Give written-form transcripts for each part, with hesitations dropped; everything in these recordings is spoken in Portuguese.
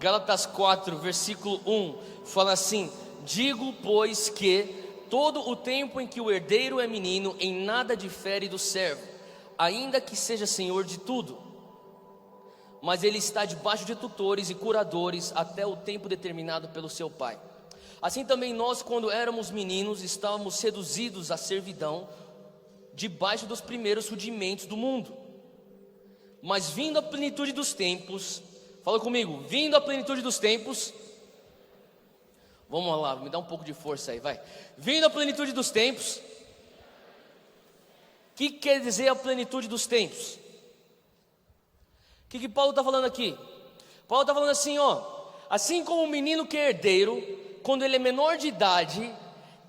Gálatas 4, versículo 1, fala assim: digo, pois, que todo o tempo em que o herdeiro é menino, em nada difere do servo, ainda que seja senhor de tudo, mas ele está debaixo de tutores e curadores até o tempo determinado pelo seu pai. Assim também nós, quando éramos meninos, estávamos seduzidos à servidão, debaixo dos primeiros rudimentos do mundo. Mas vindo a plenitude dos tempos, fala comigo, vindo a plenitude dos tempos, vamos lá, me dá um pouco de força aí, vai. Vindo a plenitude dos tempos, o que quer dizer a plenitude dos tempos? O que Paulo está falando aqui? Paulo está falando assim, assim como o menino que é herdeiro, quando ele é menor de idade,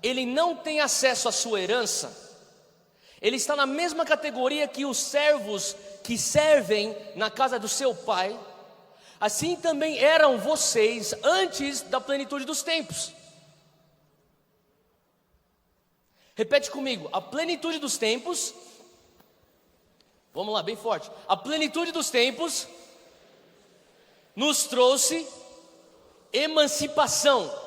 ele não tem acesso à sua herança, ele está na mesma categoria que os servos que servem na casa do seu pai. Assim também eram vocês antes da plenitude dos tempos. Repete comigo, a plenitude dos tempos. Vamos lá, bem forte. A plenitude dos tempos nos trouxe emancipação.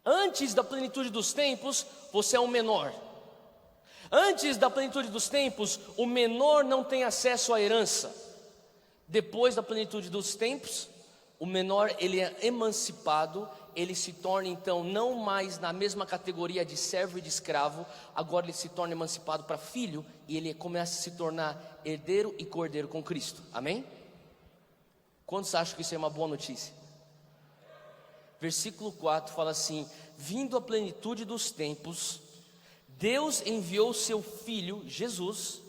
Antes da plenitude dos tempos, você é um menor. Antes da plenitude dos tempos, o menor não tem acesso à herança. Depois da plenitude dos tempos, o menor ele é emancipado, ele se torna então não mais na mesma categoria de servo e de escravo, agora ele se torna emancipado para filho e ele começa a se tornar herdeiro e cordeiro com Cristo. Amém? Quantos acham que isso é uma boa notícia? Versículo 4 fala assim: vindo a plenitude dos tempos, Deus enviou seu Filho, Jesus,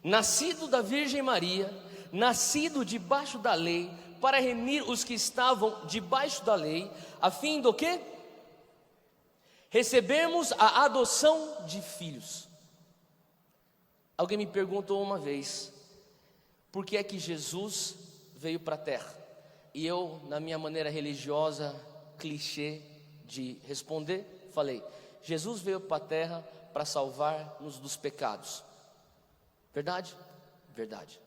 nascido da Virgem Maria, nascido debaixo da lei, para remir os que estavam debaixo da lei, a fim do quê? Recebermos a adoção de filhos. Alguém me perguntou uma vez, por que é que Jesus veio para a terra? E eu, na minha maneira religiosa, clichê de responder, falei: Jesus veio para a terra para salvar-nos dos pecados. Verdade? Verdade.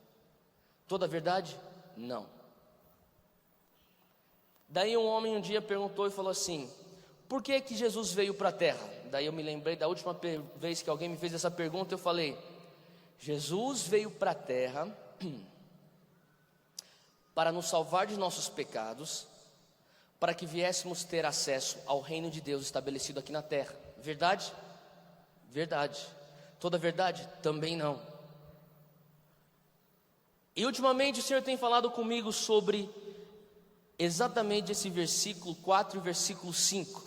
Toda verdade? Não. Daí um homem um dia perguntou e falou assim: por que que Jesus veio para a terra? Daí eu me lembrei da última vez que alguém me fez essa pergunta, eu falei: Jesus veio para a terra para nos salvar de nossos pecados, para que viéssemos ter acesso ao reino de Deus estabelecido aqui na terra. Verdade? Verdade. Toda verdade? Também não. E ultimamente o Senhor tem falado comigo sobre exatamente esse versículo 4 e versículo 5.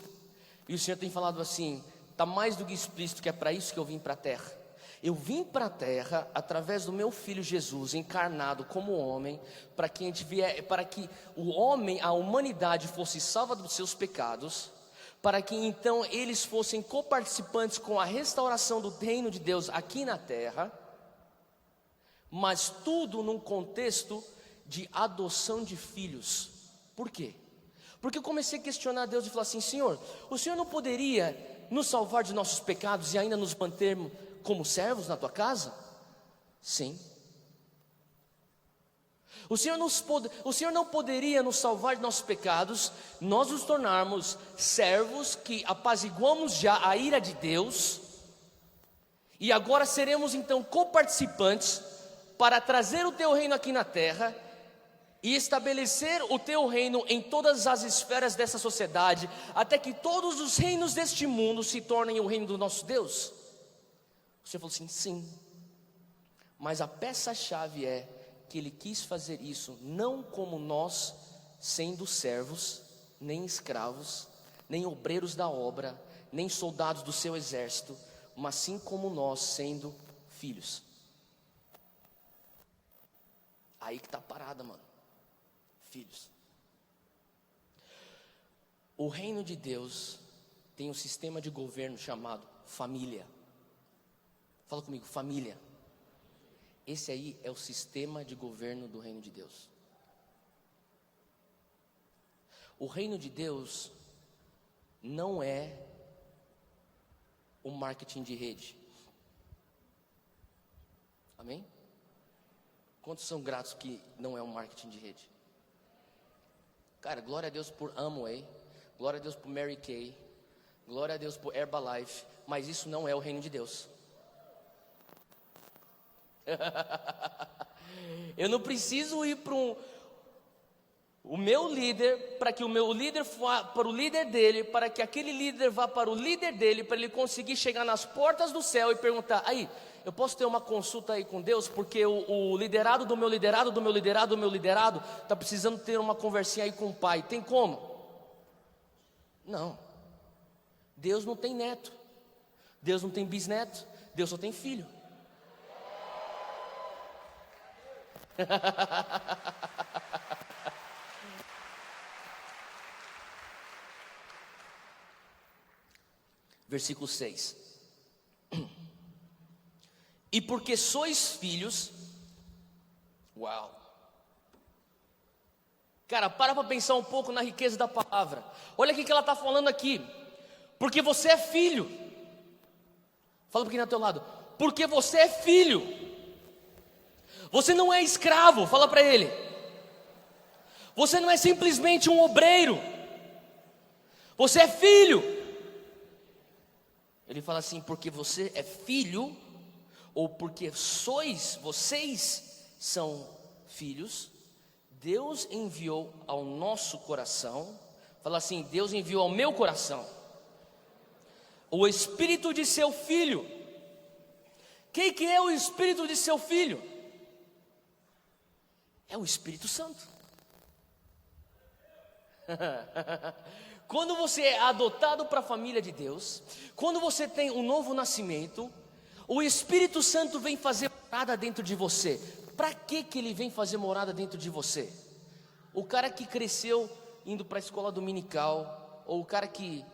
E o Senhor tem falado assim: está mais do que explícito que é para isso que eu vim para a terra. Eu vim para a terra através do meu filho Jesus, encarnado como homem, para que o homem, a humanidade fosse salva dos seus pecados, para que então eles fossem coparticipantes com a restauração do reino de Deus aqui na terra, mas tudo num contexto de adoção de filhos. Por quê? Porque eu comecei a questionar a Deus e falar assim: Senhor, o Senhor não poderia nos salvar de nossos pecados e ainda nos manter como servos na tua casa? Sim. O Senhor não poderia nos salvar de nossos pecados, nós nos tornarmos servos que apaziguamos já a ira de Deus, e agora seremos então coparticipantes para trazer o teu reino aqui na terra e estabelecer o teu reino em todas as esferas dessa sociedade, até que todos os reinos deste mundo se tornem o reino do nosso Deus? O Senhor falou assim: sim, mas a peça-chave é que Ele quis fazer isso não como nós, sendo servos, nem escravos, nem obreiros da obra, nem soldados do seu exército, mas sim como nós, sendo filhos. Aí que está a parada, mano. Filhos. O reino de Deus tem um sistema de governo chamado família. Fala comigo, família. Esse aí é o sistema de governo do reino de Deus. O reino de Deus não é o marketing de rede. Amém? Quantos são gratos que não é um marketing de rede? Cara, glória a Deus por Amway, glória a Deus por Mary Kay, glória a Deus por Herbalife, mas isso não é o reino de Deus. Eu não preciso ir para o meu líder, para que o meu líder vá para o líder dele, para que aquele líder vá para o líder dele, para ele conseguir chegar nas portas do céu e perguntar: aí, eu posso ter uma consulta aí com Deus, porque o liderado do meu liderado, do meu liderado, do meu liderado, está precisando ter uma conversinha aí com o pai. Tem como? Não. Deus não tem neto, Deus não tem bisneto, Deus só tem filho. Versículo 6. E porque sois filhos. Uau. Cara, para pensar um pouco na riqueza da palavra. Olha o que ela está falando aqui. Porque você é filho. Fala um pouquinho ao teu lado. Porque você é filho. Você não é escravo. Fala para ele. Você não é simplesmente um obreiro. Você é filho. Ele fala assim: porque você é filho, ou porque vocês são filhos, Deus enviou ao nosso coração. Fala assim: Deus enviou ao meu coração o Espírito de seu Filho. Quem que é o Espírito de seu Filho? É o Espírito Santo. Quando você é adotado para a família de Deus, quando você tem um novo nascimento, o Espírito Santo vem fazer morada dentro de você. Para que ele vem fazer morada dentro de você? O cara que cresceu indo para a escola dominical, ou o cara que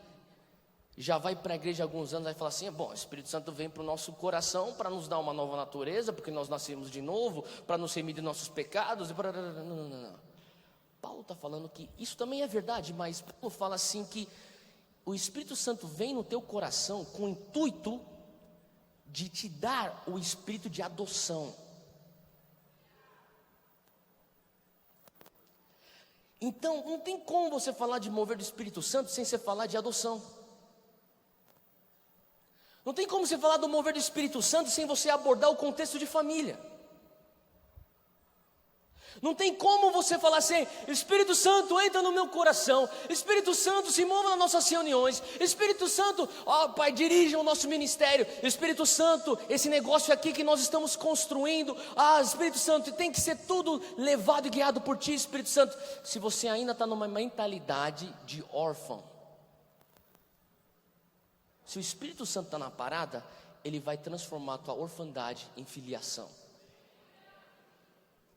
já vai para a igreja há alguns anos, vai falar assim: bom, o Espírito Santo vem para o nosso coração para nos dar uma nova natureza, porque nós nascemos de novo, para nos remir de nossos pecados. Não. Paulo está falando que isso também é verdade, mas Paulo fala assim que o Espírito Santo vem no teu coração com o intuito de te dar o espírito de adoção. Então, não tem como você falar de mover do Espírito Santo sem você falar de adoção. Não tem como você falar do mover do Espírito Santo sem você abordar o contexto de família. Não tem como você falar assim: Espírito Santo, entra no meu coração, Espírito Santo, se mova nas nossas reuniões, Espírito Santo, ó Pai, dirija o nosso ministério, Espírito Santo, esse negócio aqui que nós estamos construindo, Espírito Santo, tem que ser tudo levado e guiado por Ti, Espírito Santo. Se você ainda está numa mentalidade de órfão, se o Espírito Santo está na parada, ele vai transformar a tua orfandade em filiação.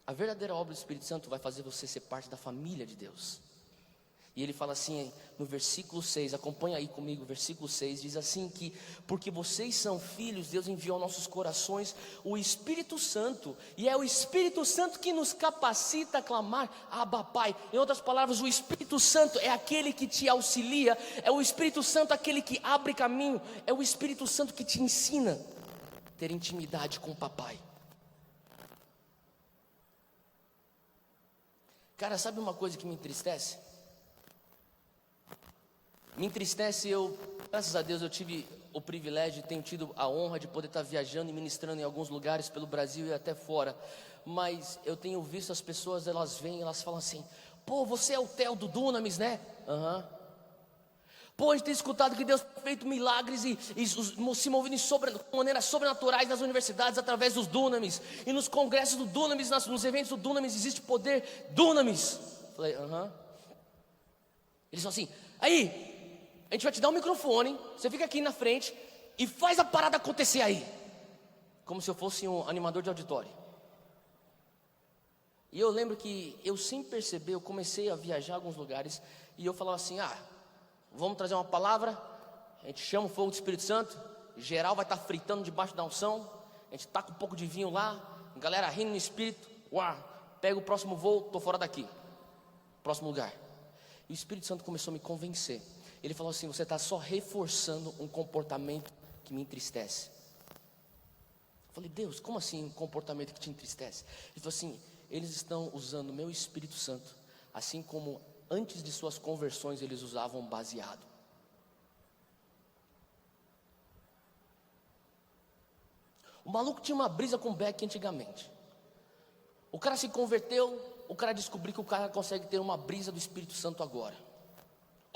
A verdadeira obra do Espírito Santo vai fazer você ser parte da família de Deus. E ele fala assim no versículo 6, acompanha aí comigo, o versículo 6 diz assim que: porque vocês são filhos, Deus enviou aos nossos corações o Espírito Santo, e é o Espírito Santo que nos capacita a clamar: Abba, Pai. Em outras palavras, o Espírito Santo é aquele que te auxilia, é o Espírito Santo aquele que abre caminho, é o Espírito Santo que te ensina a ter intimidade com o papai. Cara, sabe uma coisa que me entristece? Me entristece, graças a Deus eu tive o privilégio, tenho tido a honra de poder estar viajando e ministrando em alguns lugares pelo Brasil e até fora. Mas eu tenho visto as pessoas, elas vêm, elas falam assim: pô, você é o Theo do Dunamis, né? Pô, a gente tem escutado que Deus tem feito milagres e se movendo de maneiras sobrenaturais nas universidades através dos Dunamis. E nos congressos do Dunamis, nos eventos do Dunamis, existe poder Dunamis. Falei, Eles falam assim: aí, a gente vai te dar um microfone, você fica aqui na frente e faz a parada acontecer aí. Como se eu fosse um animador de auditório. E eu lembro que eu sem perceber, eu comecei a viajar a alguns lugares e eu falava assim: vamos trazer uma palavra, a gente chama o fogo do Espírito Santo, geral vai estar fritando debaixo da unção, a gente taca um pouco de vinho lá, galera rindo no Espírito, pega o próximo voo, estou fora daqui, próximo lugar. E o Espírito Santo começou a me convencer. Ele falou assim: você está só reforçando um comportamento que me entristece. Falei, Deus, como assim um comportamento que te entristece? Ele falou assim, eles estão usando o meu Espírito Santo, assim como antes de suas conversões eles usavam baseado. O maluco tinha uma brisa com Beck antigamente. O cara se converteu, o cara descobriu que o cara consegue ter uma brisa do Espírito Santo agora.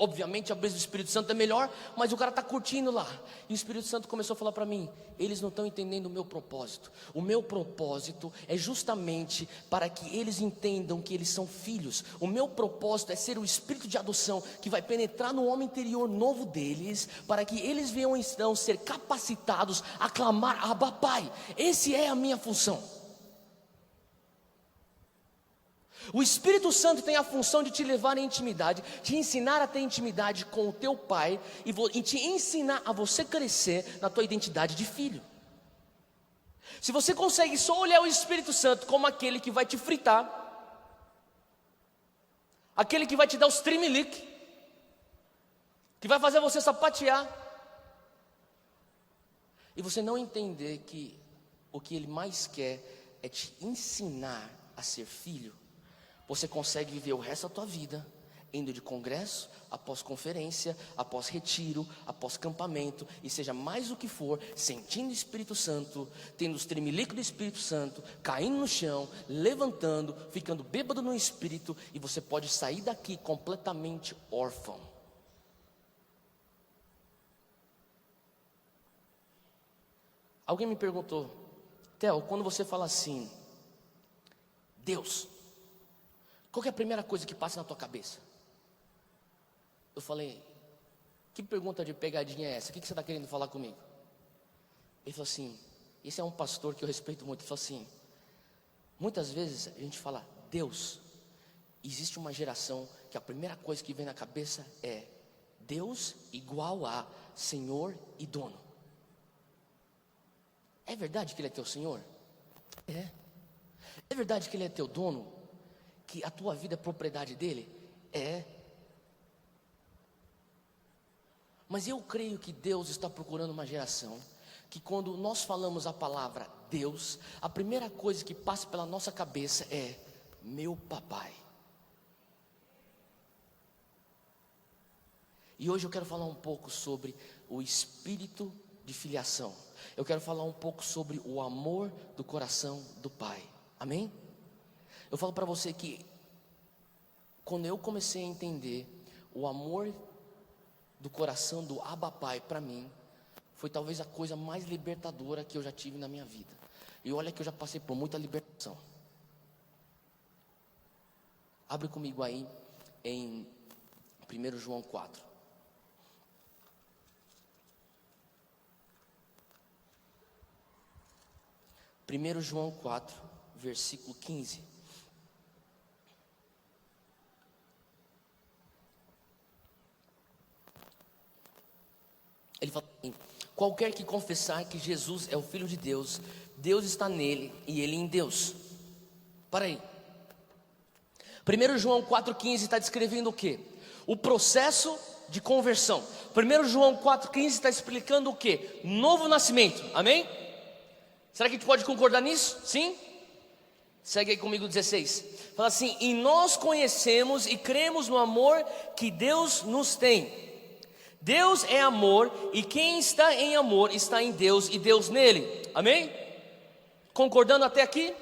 Obviamente a brisa do Espírito Santo é melhor, mas o cara está curtindo lá. E o Espírito Santo começou a falar para mim, eles não estão entendendo o meu propósito. O meu propósito é justamente para que eles entendam que eles são filhos. O meu propósito é ser o Espírito de adoção que vai penetrar no homem interior novo deles, para que eles venham então ser capacitados a clamar Abba Pai. Essa é a minha função. O Espírito Santo tem a função de te levar em intimidade, te ensinar a ter intimidade com o teu pai e te ensinar a você crescer na tua identidade de filho. Se você consegue só olhar o Espírito Santo como aquele que vai te fritar, aquele que vai te dar os trimelique, que vai fazer você sapatear, e você não entender que o que ele mais quer é te ensinar a ser filho, você consegue viver o resto da tua vida indo de congresso, após conferência, após retiro, após campamento, e seja mais o que for, sentindo o Espírito Santo, tendo os tremilicos do Espírito Santo, caindo no chão, levantando, ficando bêbado no Espírito, e você pode sair daqui completamente órfão. Alguém me perguntou, Theo, quando você fala assim, Deus, qual que é a primeira coisa que passa na tua cabeça? Eu falei, que pergunta de pegadinha é essa? O que você está querendo falar comigo? Ele falou assim, esse é um pastor que eu respeito muito. Ele falou assim, muitas vezes a gente fala, Deus, existe uma geração que a primeira coisa que vem na cabeça é Deus igual a Senhor e dono. É verdade que Ele é teu Senhor? É. É verdade que Ele é teu dono? Que a tua vida é propriedade dele? É. Mas eu creio que Deus está procurando uma geração que quando nós falamos a palavra Deus, a primeira coisa que passa pela nossa cabeça é meu papai. E hoje eu quero falar um pouco sobre o espírito de filiação. Eu quero falar um pouco sobre o amor do coração do Pai. Amém? Eu falo para você que quando eu comecei a entender o amor do coração do Abba Pai para mim, foi talvez a coisa mais libertadora que eu já tive na minha vida. E olha que eu já passei por muita libertação. Abre comigo aí em 1 João 4. Primeiro João 4, versículo 15. Ele fala assim, qualquer que confessar que Jesus é o Filho de Deus, Deus está nele e ele em Deus. Para aí. 1 João 4,15 está descrevendo o quê? O processo de conversão. 1 João 4,15 está explicando o quê? Novo nascimento, amém? Será que a gente pode concordar nisso? Sim? Segue aí comigo 16. Fala assim, e nós conhecemos e cremos no amor que Deus nos tem. Deus é amor e quem está em amor está em Deus e Deus nele, amém? Concordando até aqui?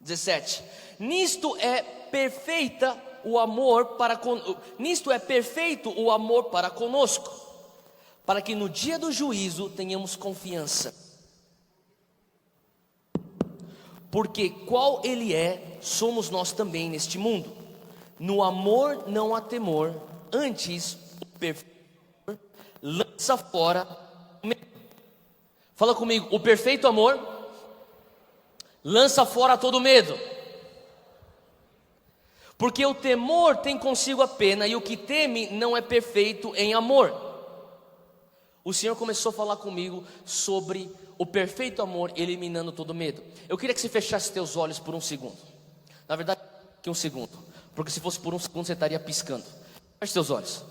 17. Nisto é perfeito o amor para conosco, para que no dia do juízo tenhamos confiança. Porque qual Ele é, somos nós também neste mundo. No amor não há temor, antes o perfeito lança fora o medo. Fala comigo, o perfeito amor lança fora todo medo. Porque o temor tem consigo a pena, e o que teme não é perfeito em amor. O Senhor começou a falar comigo sobre o perfeito amor eliminando todo medo. Eu queria que você fechasse teus olhos por um segundo. Na verdade, que um segundo, porque se fosse por um segundo você estaria piscando. Feche teus olhos.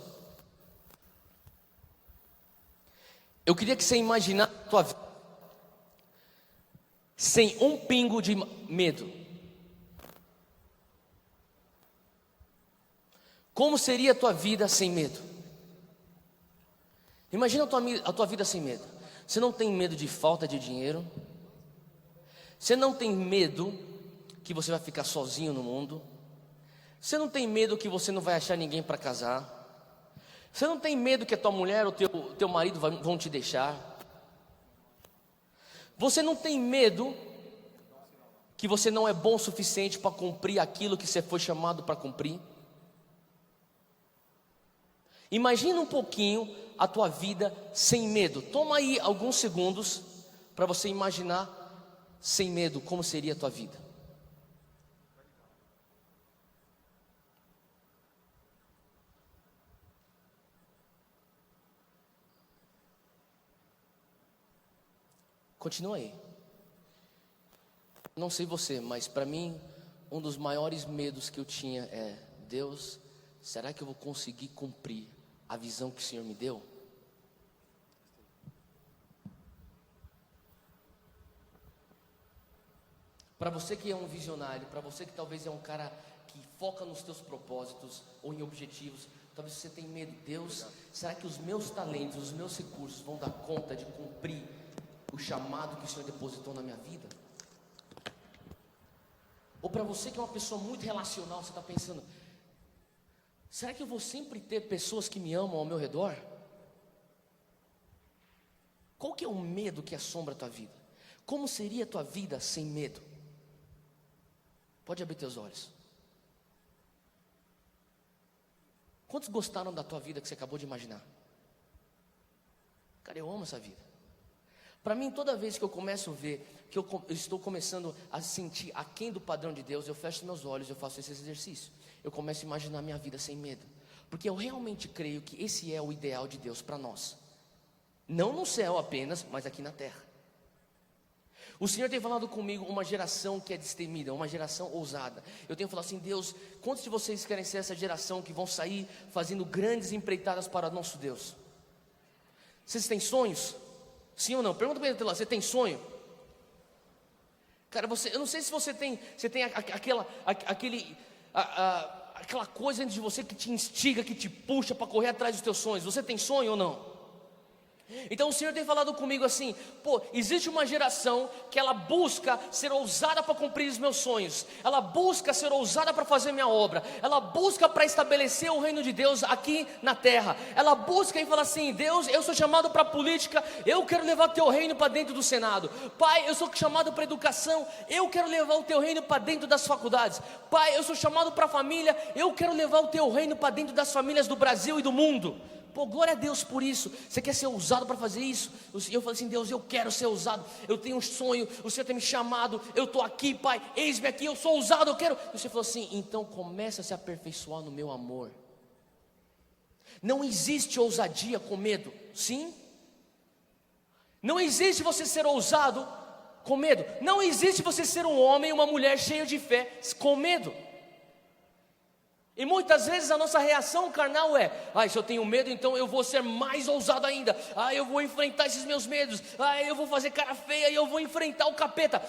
Eu queria que você imaginasse a tua vida sem um pingo de medo. Como seria a tua vida sem medo? Imagina a tua vida sem medo. Você não tem medo de falta de dinheiro. Você não tem medo que você vai ficar sozinho no mundo. Você não tem medo que você não vai achar ninguém para casar. Você não tem medo que a tua mulher ou teu marido vão te deixar. Você não tem medo que você não é bom o suficiente para cumprir aquilo que você foi chamado para cumprir. Imagina um pouquinho a tua vida sem medo. Toma aí alguns segundos para você imaginar sem medo como seria a tua vida. Continua aí. Não sei você, mas para mim um dos maiores medos que eu tinha é: Deus, será que eu vou conseguir cumprir a visão que o Senhor me deu? Para você que é um visionário, para você que talvez é um cara que foca nos teus propósitos ou em objetivos, talvez você tenha medo. Deus, será que os meus talentos, os meus recursos vão dar conta de cumprir o chamado que o Senhor depositou na minha vida? Ou para você que é uma pessoa muito relacional, você está pensando: será que eu vou sempre ter pessoas que me amam ao meu redor? Qual que é o medo que assombra a tua vida? Como seria a tua vida sem medo? Pode abrir teus olhos. Quantos gostaram da tua vida que você acabou de imaginar? Cara, eu amo essa vida. Para mim, toda vez que eu começo a ver que eu estou começando a sentir aquém do padrão de Deus, eu fecho meus olhos, eu faço esse exercício. Eu começo a imaginar minha vida sem medo. Porque eu realmente creio que esse é o ideal de Deus para nós. Não no céu apenas, mas aqui na terra. O Senhor tem falado comigo uma geração que é destemida, uma geração ousada. Eu tenho falado assim: Deus, quantos de vocês querem ser essa geração que vão sair fazendo grandes empreitadas para o nosso Deus? Vocês têm sonhos? Sim ou não? Pergunta para ele lá, você tem sonho? Cara, eu não sei se você tem aquela coisa dentro de você que te instiga, que te puxa para correr atrás dos teus sonhos. Você tem sonho ou não? Então o Senhor tem falado comigo assim: existe uma geração que ela busca ser ousada para cumprir os meus sonhos. Ela busca ser ousada para fazer minha obra. Ela busca para estabelecer o reino de Deus aqui na terra. Ela busca e fala assim: Deus, eu sou chamado para a política, eu quero levar o teu reino para dentro do Senado. Pai, eu sou chamado para a educação, eu quero levar o teu reino para dentro das faculdades. Pai, eu sou chamado para a família, eu quero levar o teu reino para dentro das famílias do Brasil e do mundo. Glória a Deus por isso. Você quer ser ousado para fazer isso? Eu falei assim: Deus, eu quero ser ousado. Eu tenho um sonho, o Senhor tem me chamado. Eu estou aqui, Pai, eis-me aqui, eu sou ousado, eu quero. E você falou assim: então começa a se aperfeiçoar no meu amor. Não existe ousadia com medo. Sim? Não existe você ser ousado com medo. Não existe você ser um homem, uma mulher cheio de fé com medo. E muitas vezes a nossa reação carnal é: se eu tenho medo, então eu vou ser mais ousado ainda. Eu vou enfrentar esses meus medos. Eu vou fazer cara feia e eu vou enfrentar o capeta.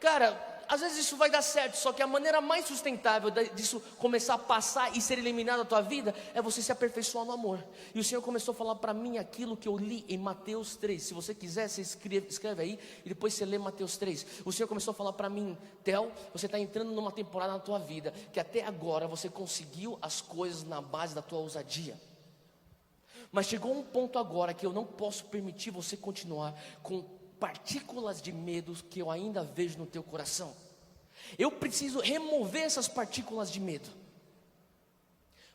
Cara, às vezes isso vai dar certo, só que a maneira mais sustentável disso começar a passar e ser eliminado da tua vida é você se aperfeiçoar no amor. E o Senhor começou a falar para mim aquilo que eu li em Mateus 3. Se você quiser, você escreve aí e depois você lê Mateus 3. O Senhor começou a falar para mim: Theo, você está entrando numa temporada na tua vida que até agora você conseguiu as coisas na base da tua ousadia. Mas chegou um ponto agora que eu não posso permitir você continuar com partículas de medo que eu ainda vejo no teu coração. Eu preciso remover essas partículas de medo.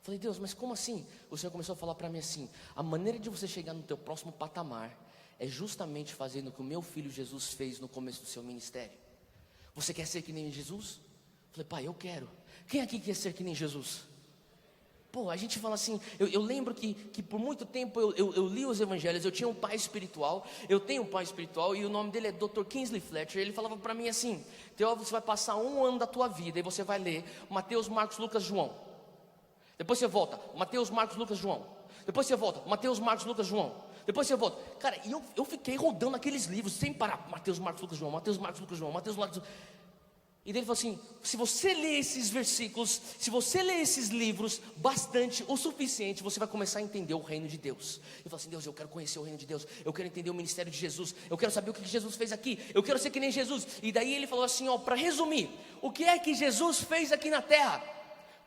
Falei: Deus, mas como assim? O Senhor começou a falar para mim assim: a maneira de você chegar no teu próximo patamar é justamente fazendo o que o meu filho Jesus fez no começo do seu ministério. Você quer ser que nem Jesus? Falei: Pai, eu quero. Quem aqui quer ser que nem Jesus? A gente fala assim, eu lembro que por muito tempo eu li os evangelhos. Eu tinha um pai espiritual, eu tenho um pai espiritual, e o nome dele é Dr. Kingsley Fletcher. Ele falava para mim assim: Theo, você vai passar um ano da tua vida e você vai ler Mateus, Marcos, Lucas, João. Depois você volta, Mateus, Marcos, Lucas, João. Depois você volta, Mateus, Marcos, Lucas, João. Depois você volta. Cara, e eu fiquei rodando aqueles livros sem parar. Mateus, Marcos, Lucas, João. Mateus, Marcos, Lucas, João. Mateus, Marcos. E daí ele falou assim: se você ler esses versículos, se você ler esses livros bastante, o suficiente, você vai começar a entender o reino de Deus. Eu falei assim: Deus, eu quero conhecer o reino de Deus, eu quero entender o ministério de Jesus, eu quero saber o que Jesus fez aqui, eu quero ser que nem Jesus. E daí ele falou assim: ó, para resumir, o que é que Jesus fez aqui na terra?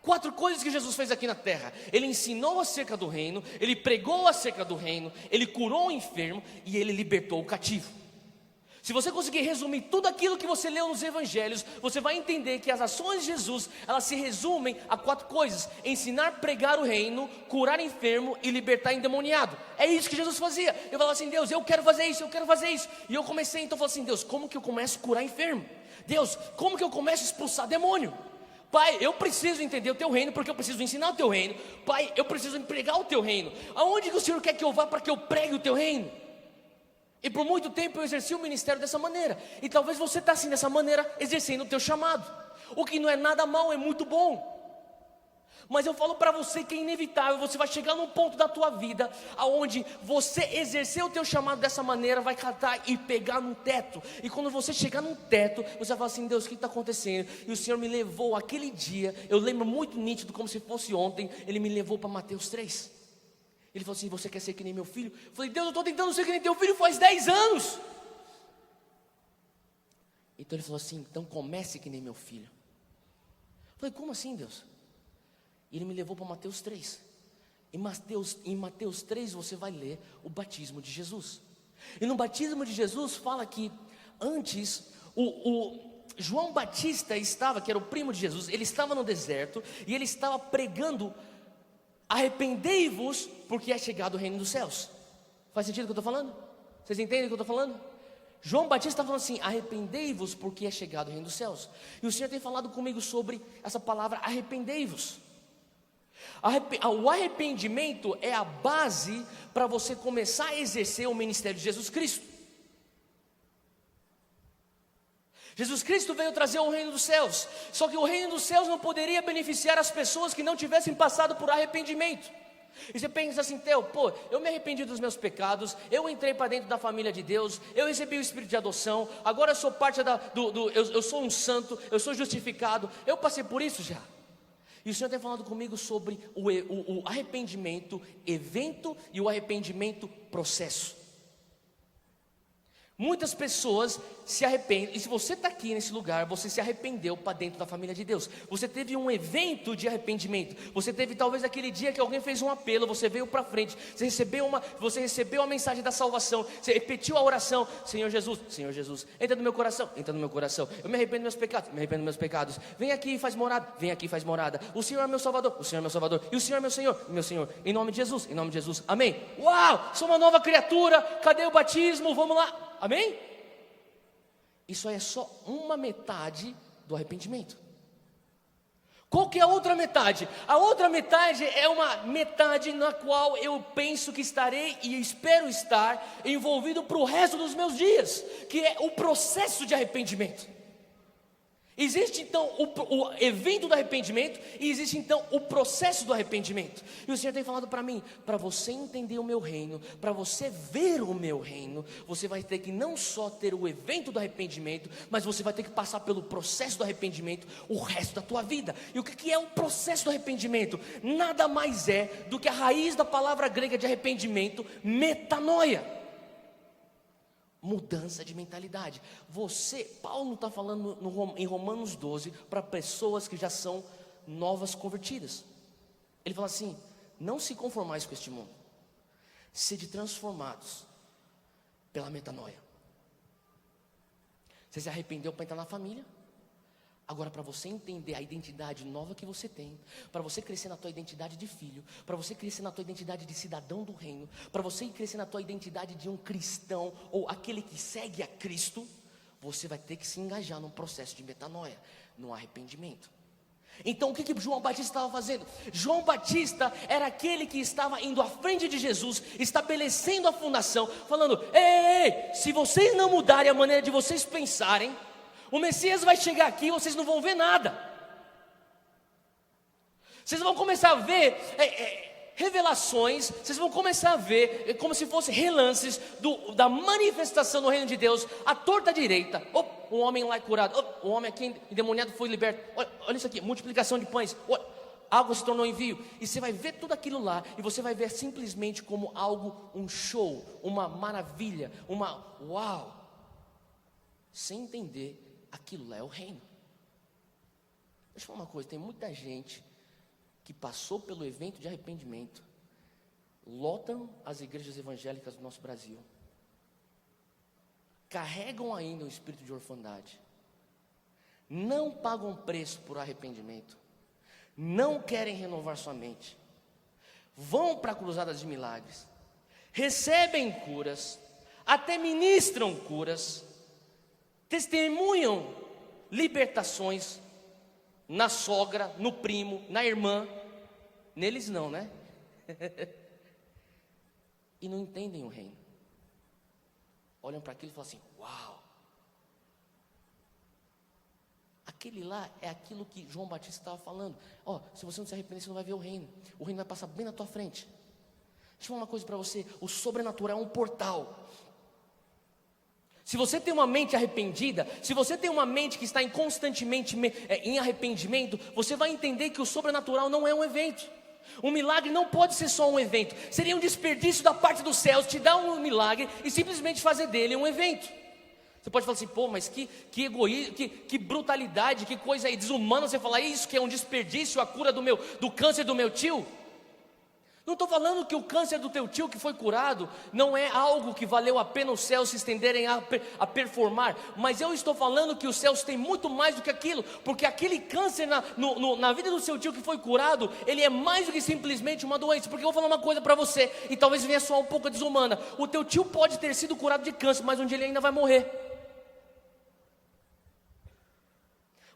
4 coisas que Jesus fez aqui na terra. Ele ensinou acerca do reino, ele pregou acerca do reino, ele curou o enfermo e ele libertou o cativo. Se você conseguir resumir tudo aquilo que você leu nos evangelhos, você vai entender que as ações de Jesus, elas se resumem a 4 coisas: ensinar, pregar o reino, curar enfermo e libertar endemoniado. É isso que Jesus fazia. Eu falava assim: Deus, eu quero fazer isso, eu quero fazer isso. E eu comecei, então eu falei assim: Deus, como que eu começo a curar enfermo? Deus, como que eu começo a expulsar demônio? Pai, eu preciso entender o teu reino, porque eu preciso ensinar o teu reino. Pai, eu preciso pregar o teu reino. Aonde que o Senhor quer que eu vá para que eu pregue o teu reino? E por muito tempo eu exerci o ministério dessa maneira. E talvez você está assim, dessa maneira, exercendo o teu chamado. O que não é nada mal, é muito bom. Mas eu falo para você que é inevitável. Você vai chegar num ponto da tua vida aonde você exercer o teu chamado dessa maneira vai catar e pegar num teto. E quando você chegar num teto, você vai falar assim: Deus, o que está acontecendo? E o Senhor me levou aquele dia, eu lembro muito nítido, como se fosse ontem. Ele me levou para Mateus 3. Ele falou assim: você quer ser que nem meu filho? Eu falei: Deus, eu estou tentando ser que nem teu filho faz 10 anos. Então ele falou assim: então comece que nem meu filho. Eu falei: como assim, Deus? E ele me levou para Mateus 3. Em Mateus 3 você vai ler o batismo de Jesus. E no batismo de Jesus fala que antes o João Batista estava, que era o primo de Jesus, ele estava no deserto e ele estava pregando: arrependei-vos, porque é chegado o reino dos céus. Faz sentido o que eu estou falando? Vocês entendem o que eu estou falando? João Batista está falando assim: arrependei-vos, porque é chegado o reino dos céus. E o Senhor tem falado comigo sobre essa palavra arrependei-vos. O arrependimento é a base para você começar a exercer o ministério de Jesus Cristo. Jesus Cristo veio trazer o reino dos céus. Só que o reino dos céus não poderia beneficiar as pessoas que não tivessem passado por arrependimento. E você pensa assim: Teo, eu me arrependi dos meus pecados, eu entrei para dentro da família de Deus, eu recebi o espírito de adoção, agora eu sou parte eu sou um santo, eu sou justificado, eu passei por isso já. E o Senhor tem falado comigo sobre o arrependimento evento e o arrependimento processo. Muitas pessoas se arrependem, e se você está aqui nesse lugar, você se arrependeu para dentro da família de Deus. Você teve um evento de arrependimento. Você teve talvez aquele dia que alguém fez um apelo, você veio para frente, você recebeu a mensagem da salvação, você repetiu a oração: Senhor Jesus, entra no meu coração, eu me arrependo dos meus pecados, vem aqui e faz morada, o Senhor é meu Salvador, e o Senhor é meu Senhor, em nome de Jesus, amém. Uau, sou uma nova criatura, cadê o batismo? Vamos lá. Amém? Isso aí é só uma metade do arrependimento. Qual que é a outra metade? A outra metade é uma metade na qual eu penso que estarei e espero estar envolvido para o resto dos meus dias, que é o processo de arrependimento. Existe então o evento do arrependimento e existe então o processo do arrependimento. E o Senhor tem falado para mim: para você entender o meu reino, para você ver o meu reino, você vai ter que não só ter o evento do arrependimento, mas você vai ter que passar pelo processo do arrependimento o resto da tua vida. E o que é o processo do arrependimento? Nada mais é do que a raiz da palavra grega de arrependimento, metanoia. Mudança de mentalidade. Paulo está falando em Romanos 12 para pessoas que já são novas convertidas. Ele fala assim: não se conformais com este mundo, sede transformados pela metanoia. Você se arrependeu para entrar na família? Agora, para você entender a identidade nova que você tem, para você crescer na tua identidade de filho, para você crescer na tua identidade de cidadão do reino, para você crescer na tua identidade de um cristão ou aquele que segue a Cristo, você vai ter que se engajar num processo de metanoia, num arrependimento. Então o que João Batista estava fazendo? João Batista era aquele que estava indo à frente de Jesus, estabelecendo a fundação, falando: ei, se vocês não mudarem a maneira de vocês pensarem, o Messias vai chegar aqui e vocês não vão ver nada. Vocês vão começar a ver revelações, vocês vão começar a ver, como se fossem relances da manifestação do reino de Deus, à torta direita. Um homem lá é curado, um homem aqui endemoniado foi liberto. Olha isso aqui, multiplicação de pães. Água se tornou envio. E você vai ver tudo aquilo lá, e você vai ver simplesmente como algo, um show, uma maravilha, uma uau, sem entender, aquilo lá é o reino. Deixa eu falar uma coisa, tem muita gente que passou pelo evento de arrependimento, lotam as igrejas evangélicas do nosso Brasil, carregam ainda o espírito de orfandade, não pagam preço por arrependimento, não querem renovar sua mente, vão para cruzadas de milagres, recebem curas, até ministram curas, testemunham libertações, na sogra, no primo, na irmã, neles não, né? E não entendem o reino. Olham para aquilo e falam assim: uau, aquele lá é aquilo que João Batista estava falando. Se você não se arrepender, você não vai ver o reino vai passar bem na tua frente. Deixa eu falar uma coisa para você: o sobrenatural é um portal. Se você tem uma mente arrependida, se você tem uma mente que está constantemente em arrependimento, você vai entender que o sobrenatural não é um evento. Um milagre não pode ser só um evento. Seria um desperdício da parte dos céus te dar um milagre e simplesmente fazer dele um evento. Você pode falar assim: pô, mas que egoísmo, que brutalidade, que coisa aí desumana você falar isso, que é um desperdício a cura do câncer do meu tio. Não estou falando que o câncer do teu tio que foi curado não é algo que valeu a pena os céus se estenderem a performar, mas eu estou falando que os céus têm muito mais do que aquilo, porque aquele câncer na vida do seu tio que foi curado, ele é mais do que simplesmente uma doença. Porque eu vou falar uma coisa para você, e talvez venha soar um pouco desumana: o teu tio pode ter sido curado de câncer, mas um dia ele ainda vai morrer.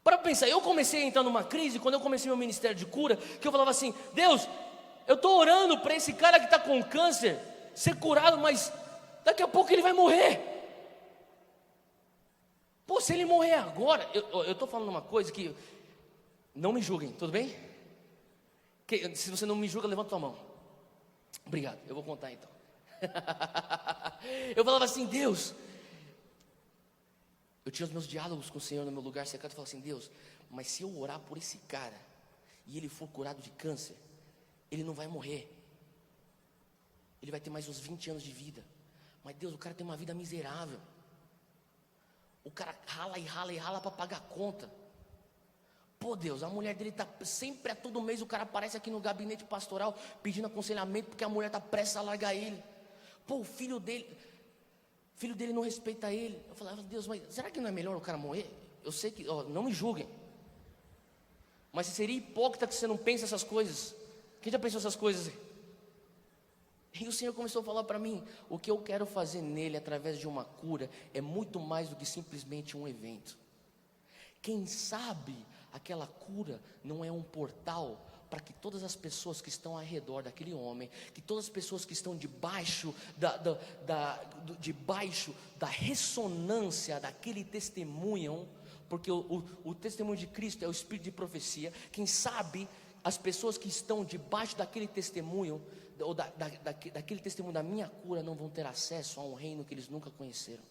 Para pensar, eu comecei a entrar numa crise quando eu comecei meu ministério de cura, que eu falava assim: Deus, eu estou orando para esse cara que está com câncer ser curado, mas daqui a pouco ele vai morrer. Pô, se ele morrer agora, eu estou falando uma coisa que, não me julguem, tudo bem? Se você não me julga, levanta tua mão. Obrigado, eu vou contar então. Eu falava assim: Deus, eu tinha os meus diálogos com o Senhor no meu lugar secreto. Eu falava assim: Deus, mas se eu orar por esse cara e ele for curado de câncer, ele não vai morrer, ele vai ter mais uns 20 anos de vida. Mas Deus, o cara tem uma vida miserável, o cara rala e rala e rala para pagar a conta. Pô, Deus, a mulher dele está sempre, a todo mês o cara aparece aqui no gabinete pastoral pedindo aconselhamento, porque a mulher está prestes a largar ele. Pô, o filho dele não respeita ele. Eu falava: Deus, mas será que não é melhor o cara morrer? Eu sei que, não me julguem, mas seria hipócrita que você não pensa essas coisas. Quem já pensou essas coisas? E o Senhor começou a falar para mim: o que eu quero fazer nele através de uma cura é muito mais do que simplesmente um evento. Quem sabe aquela cura não é um portal para que todas as pessoas que estão ao redor daquele homem, que todas as pessoas que estão debaixo da ressonância daquele testemunho, porque o testemunho de Cristo é o espírito de profecia. Quem sabe as pessoas que estão debaixo daquele testemunho, ou daquele testemunho da minha cura, não vão ter acesso a um reino que eles nunca conheceram.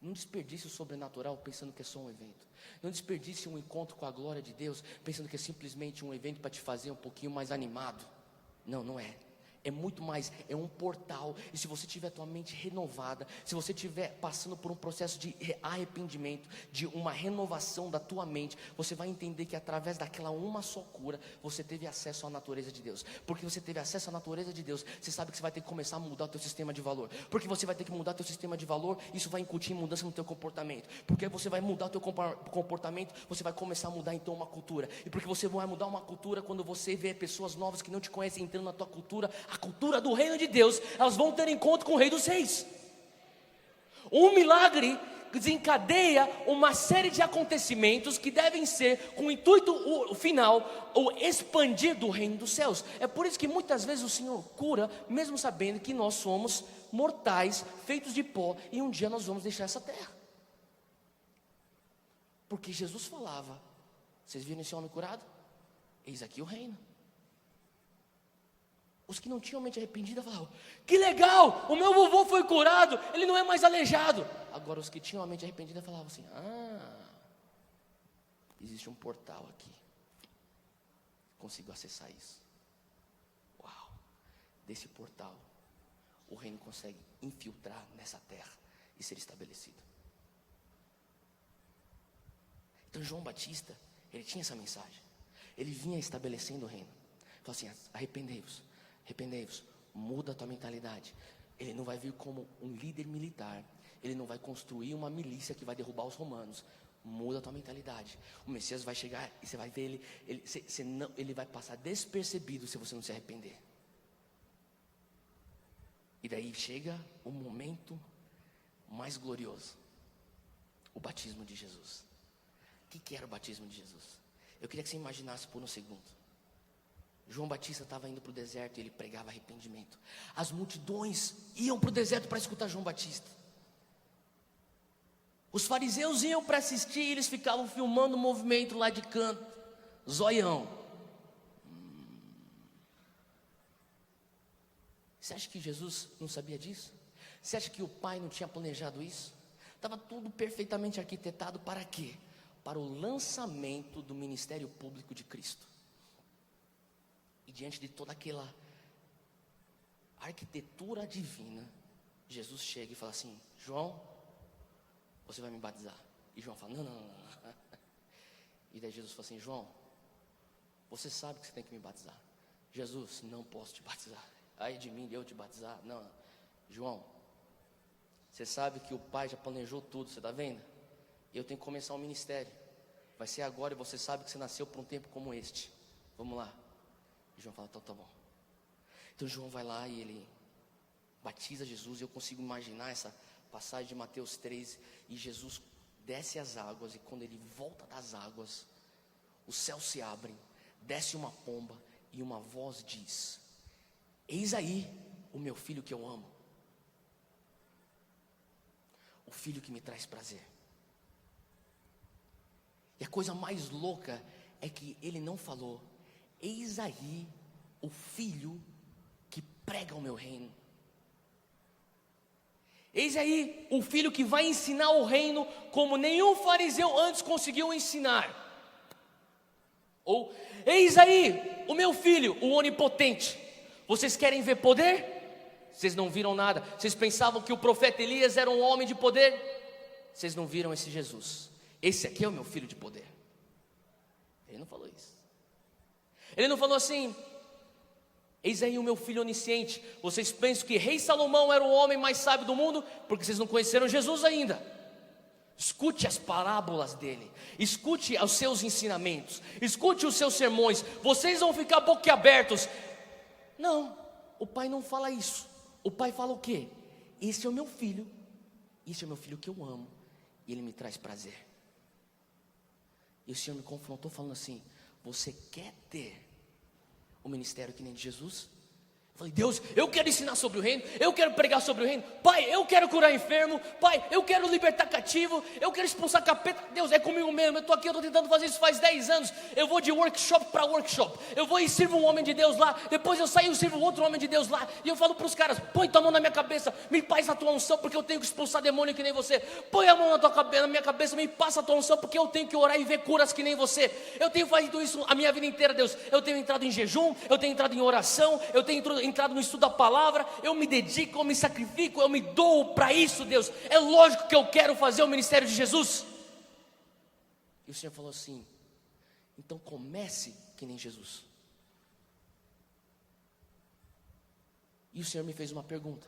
Não desperdice o sobrenatural pensando que é só um evento. Não desperdice um encontro com a glória de Deus pensando que é simplesmente um evento para te fazer um pouquinho mais animado. Não, não é. É muito mais, é um portal. E se você tiver tua mente renovada, se você estiver passando por um processo de arrependimento, de uma renovação da tua mente, você vai entender que através daquela uma só cura, você teve acesso à natureza de Deus. Porque você teve acesso à natureza de Deus, você sabe que você vai ter que começar a mudar o teu sistema de valor. Porque você vai ter que mudar o teu sistema de valor, isso vai incutir mudança no teu comportamento. Porque você vai mudar o teu comportamento, você vai começar a mudar então uma cultura. E porque você vai mudar uma cultura, quando você vê pessoas novas que não te conhecem entrando na tua cultura, a cultura do reino de Deus, elas vão ter encontro com o Rei dos Reis. Um milagre desencadeia uma série de acontecimentos que devem ser com o intuito final, o expandir do reino dos céus. É por isso que muitas vezes o Senhor cura, mesmo sabendo que nós somos mortais, feitos de pó, e um dia nós vamos deixar essa terra. Porque Jesus falava: vocês viram esse homem curado? Eis aqui o reino. Os que não tinham mente arrependida falavam: que legal, o meu vovô foi curado, ele não é mais aleijado. Agora os que tinham a mente arrependida falavam assim: existe um portal aqui, consigo acessar isso. Uau, desse portal o reino consegue infiltrar nessa terra e ser estabelecido. Então João Batista, ele tinha essa mensagem. Ele vinha estabelecendo o reino. Falou assim: arrependei-vos, arrependei-vos, muda a tua mentalidade. Ele não vai vir como um líder militar, ele não vai construir uma milícia que vai derrubar os romanos. Muda a tua mentalidade. O Messias vai chegar e você vai ver ele vai passar despercebido se você não se arrepender. E daí chega o momento mais glorioso, o batismo de Jesus. O que era o batismo de Jesus? Eu queria que você imaginasse por um segundo. João Batista estava indo para o deserto e ele pregava arrependimento. As multidões iam para o deserto para escutar João Batista. Os fariseus iam para assistir e eles ficavam filmando o movimento lá de canto. Zoião. Você acha que Jesus não sabia disso? Você acha que o Pai não tinha planejado isso? Estava tudo perfeitamente arquitetado para quê? Para o lançamento do ministério público de Cristo. E diante de toda aquela arquitetura divina, Jesus chega e fala assim: João, você vai me batizar. E João fala: não. E daí Jesus fala assim: João, você sabe que você tem que me batizar. Jesus, não posso te batizar. Ai de mim, eu te batizar. Não, João, você sabe que o Pai já planejou tudo, você está vendo? Eu tenho que começar um ministério. Vai ser agora e você sabe que você nasceu para um tempo como este. Vamos lá. E João fala: então tá bom. Então João vai lá e ele batiza Jesus. E eu consigo imaginar essa passagem de Mateus 13. E Jesus desce as águas. E quando ele volta das águas, os céus se abrem, desce uma pomba e uma voz diz: eis aí o meu filho que eu amo, o filho que me traz prazer. E a coisa mais louca é que ele não falou: eis aí o filho que prega o meu reino. Eis aí o filho que vai ensinar o reino como nenhum fariseu antes conseguiu ensinar. Ou, eis aí o meu filho, o onipotente. Vocês querem ver poder? Vocês não viram nada. Vocês pensavam que o profeta Elias era um homem de poder? Vocês não viram esse Jesus. Esse aqui é o meu filho de poder. Ele não falou isso. Ele não falou assim: eis aí o meu filho onisciente. Vocês pensam que rei Salomão era o homem mais sábio do mundo? Porque vocês não conheceram Jesus ainda. Escute as parábolas dele, escute os seus ensinamentos, escute os seus sermões. Vocês vão ficar boquiabertos. Não, o Pai não fala isso. O Pai fala o quê? Esse é o meu filho, esse é o meu filho que eu amo, e ele me traz prazer. E o Senhor me confrontou falando assim: você quer ter o ministério que nem de Jesus? Eu falei: Deus, eu quero ensinar sobre o reino, eu quero pregar sobre o reino. Pai, eu quero curar enfermo. Pai, eu quero libertar cativo, eu quero expulsar capeta. Deus, é comigo mesmo, eu estou aqui, eu estou tentando fazer isso faz 10 anos. Eu vou de workshop para workshop, eu vou e sirvo um homem de Deus lá, depois eu saio e sirvo outro homem de Deus lá. E eu falo para os caras: põe tua mão na minha cabeça, me passa a tua unção, porque eu tenho que expulsar demônio que nem você. Põe a mão na tua cabeça, na minha cabeça, me passa a tua unção, porque eu tenho que orar e ver curas que nem você. Eu tenho feito isso a minha vida inteira, Deus. Eu tenho entrado em jejum, eu tenho entrado em oração, eu tenho entrado no estudo da palavra, eu me dedico, eu me sacrifico, eu me dou para isso, Deus. É lógico que eu quero fazer o ministério de Jesus. E o Senhor falou assim: então comece que nem Jesus. E o Senhor me fez uma pergunta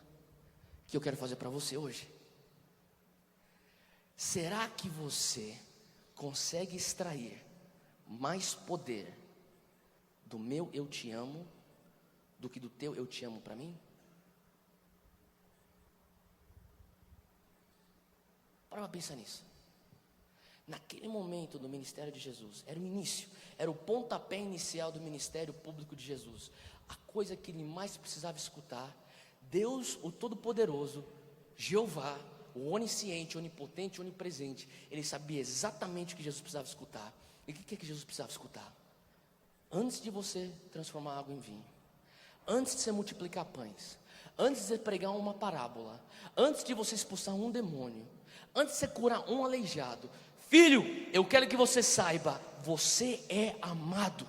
que eu quero fazer para você hoje. Será que você consegue extrair mais poder do meu eu te amo do que do teu eu te amo para mim? Para pensar nisso. Naquele momento do ministério de Jesus, era o início, era o pontapé inicial do ministério público de Jesus. A coisa que ele mais precisava escutar: Deus, o Todo-Poderoso, Jeová, o onisciente, onipotente, onipresente. Ele sabia exatamente o que Jesus precisava escutar. E o que é que Jesus precisava escutar? Antes de você transformar água em vinho, Antes de você multiplicar pães, antes de você pregar uma parábola, antes de você expulsar um demônio, antes de você curar um aleijado, filho, eu quero que você saiba, você é amado,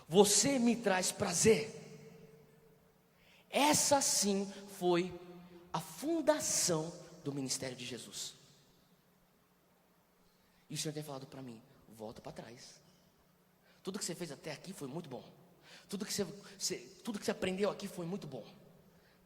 você me traz prazer. Essa sim foi a fundação do ministério de Jesus. E o Senhor tem falado para mim, volta para trás. Tudo que você fez até aqui foi muito bom. Tudo que você aprendeu aqui foi muito bom.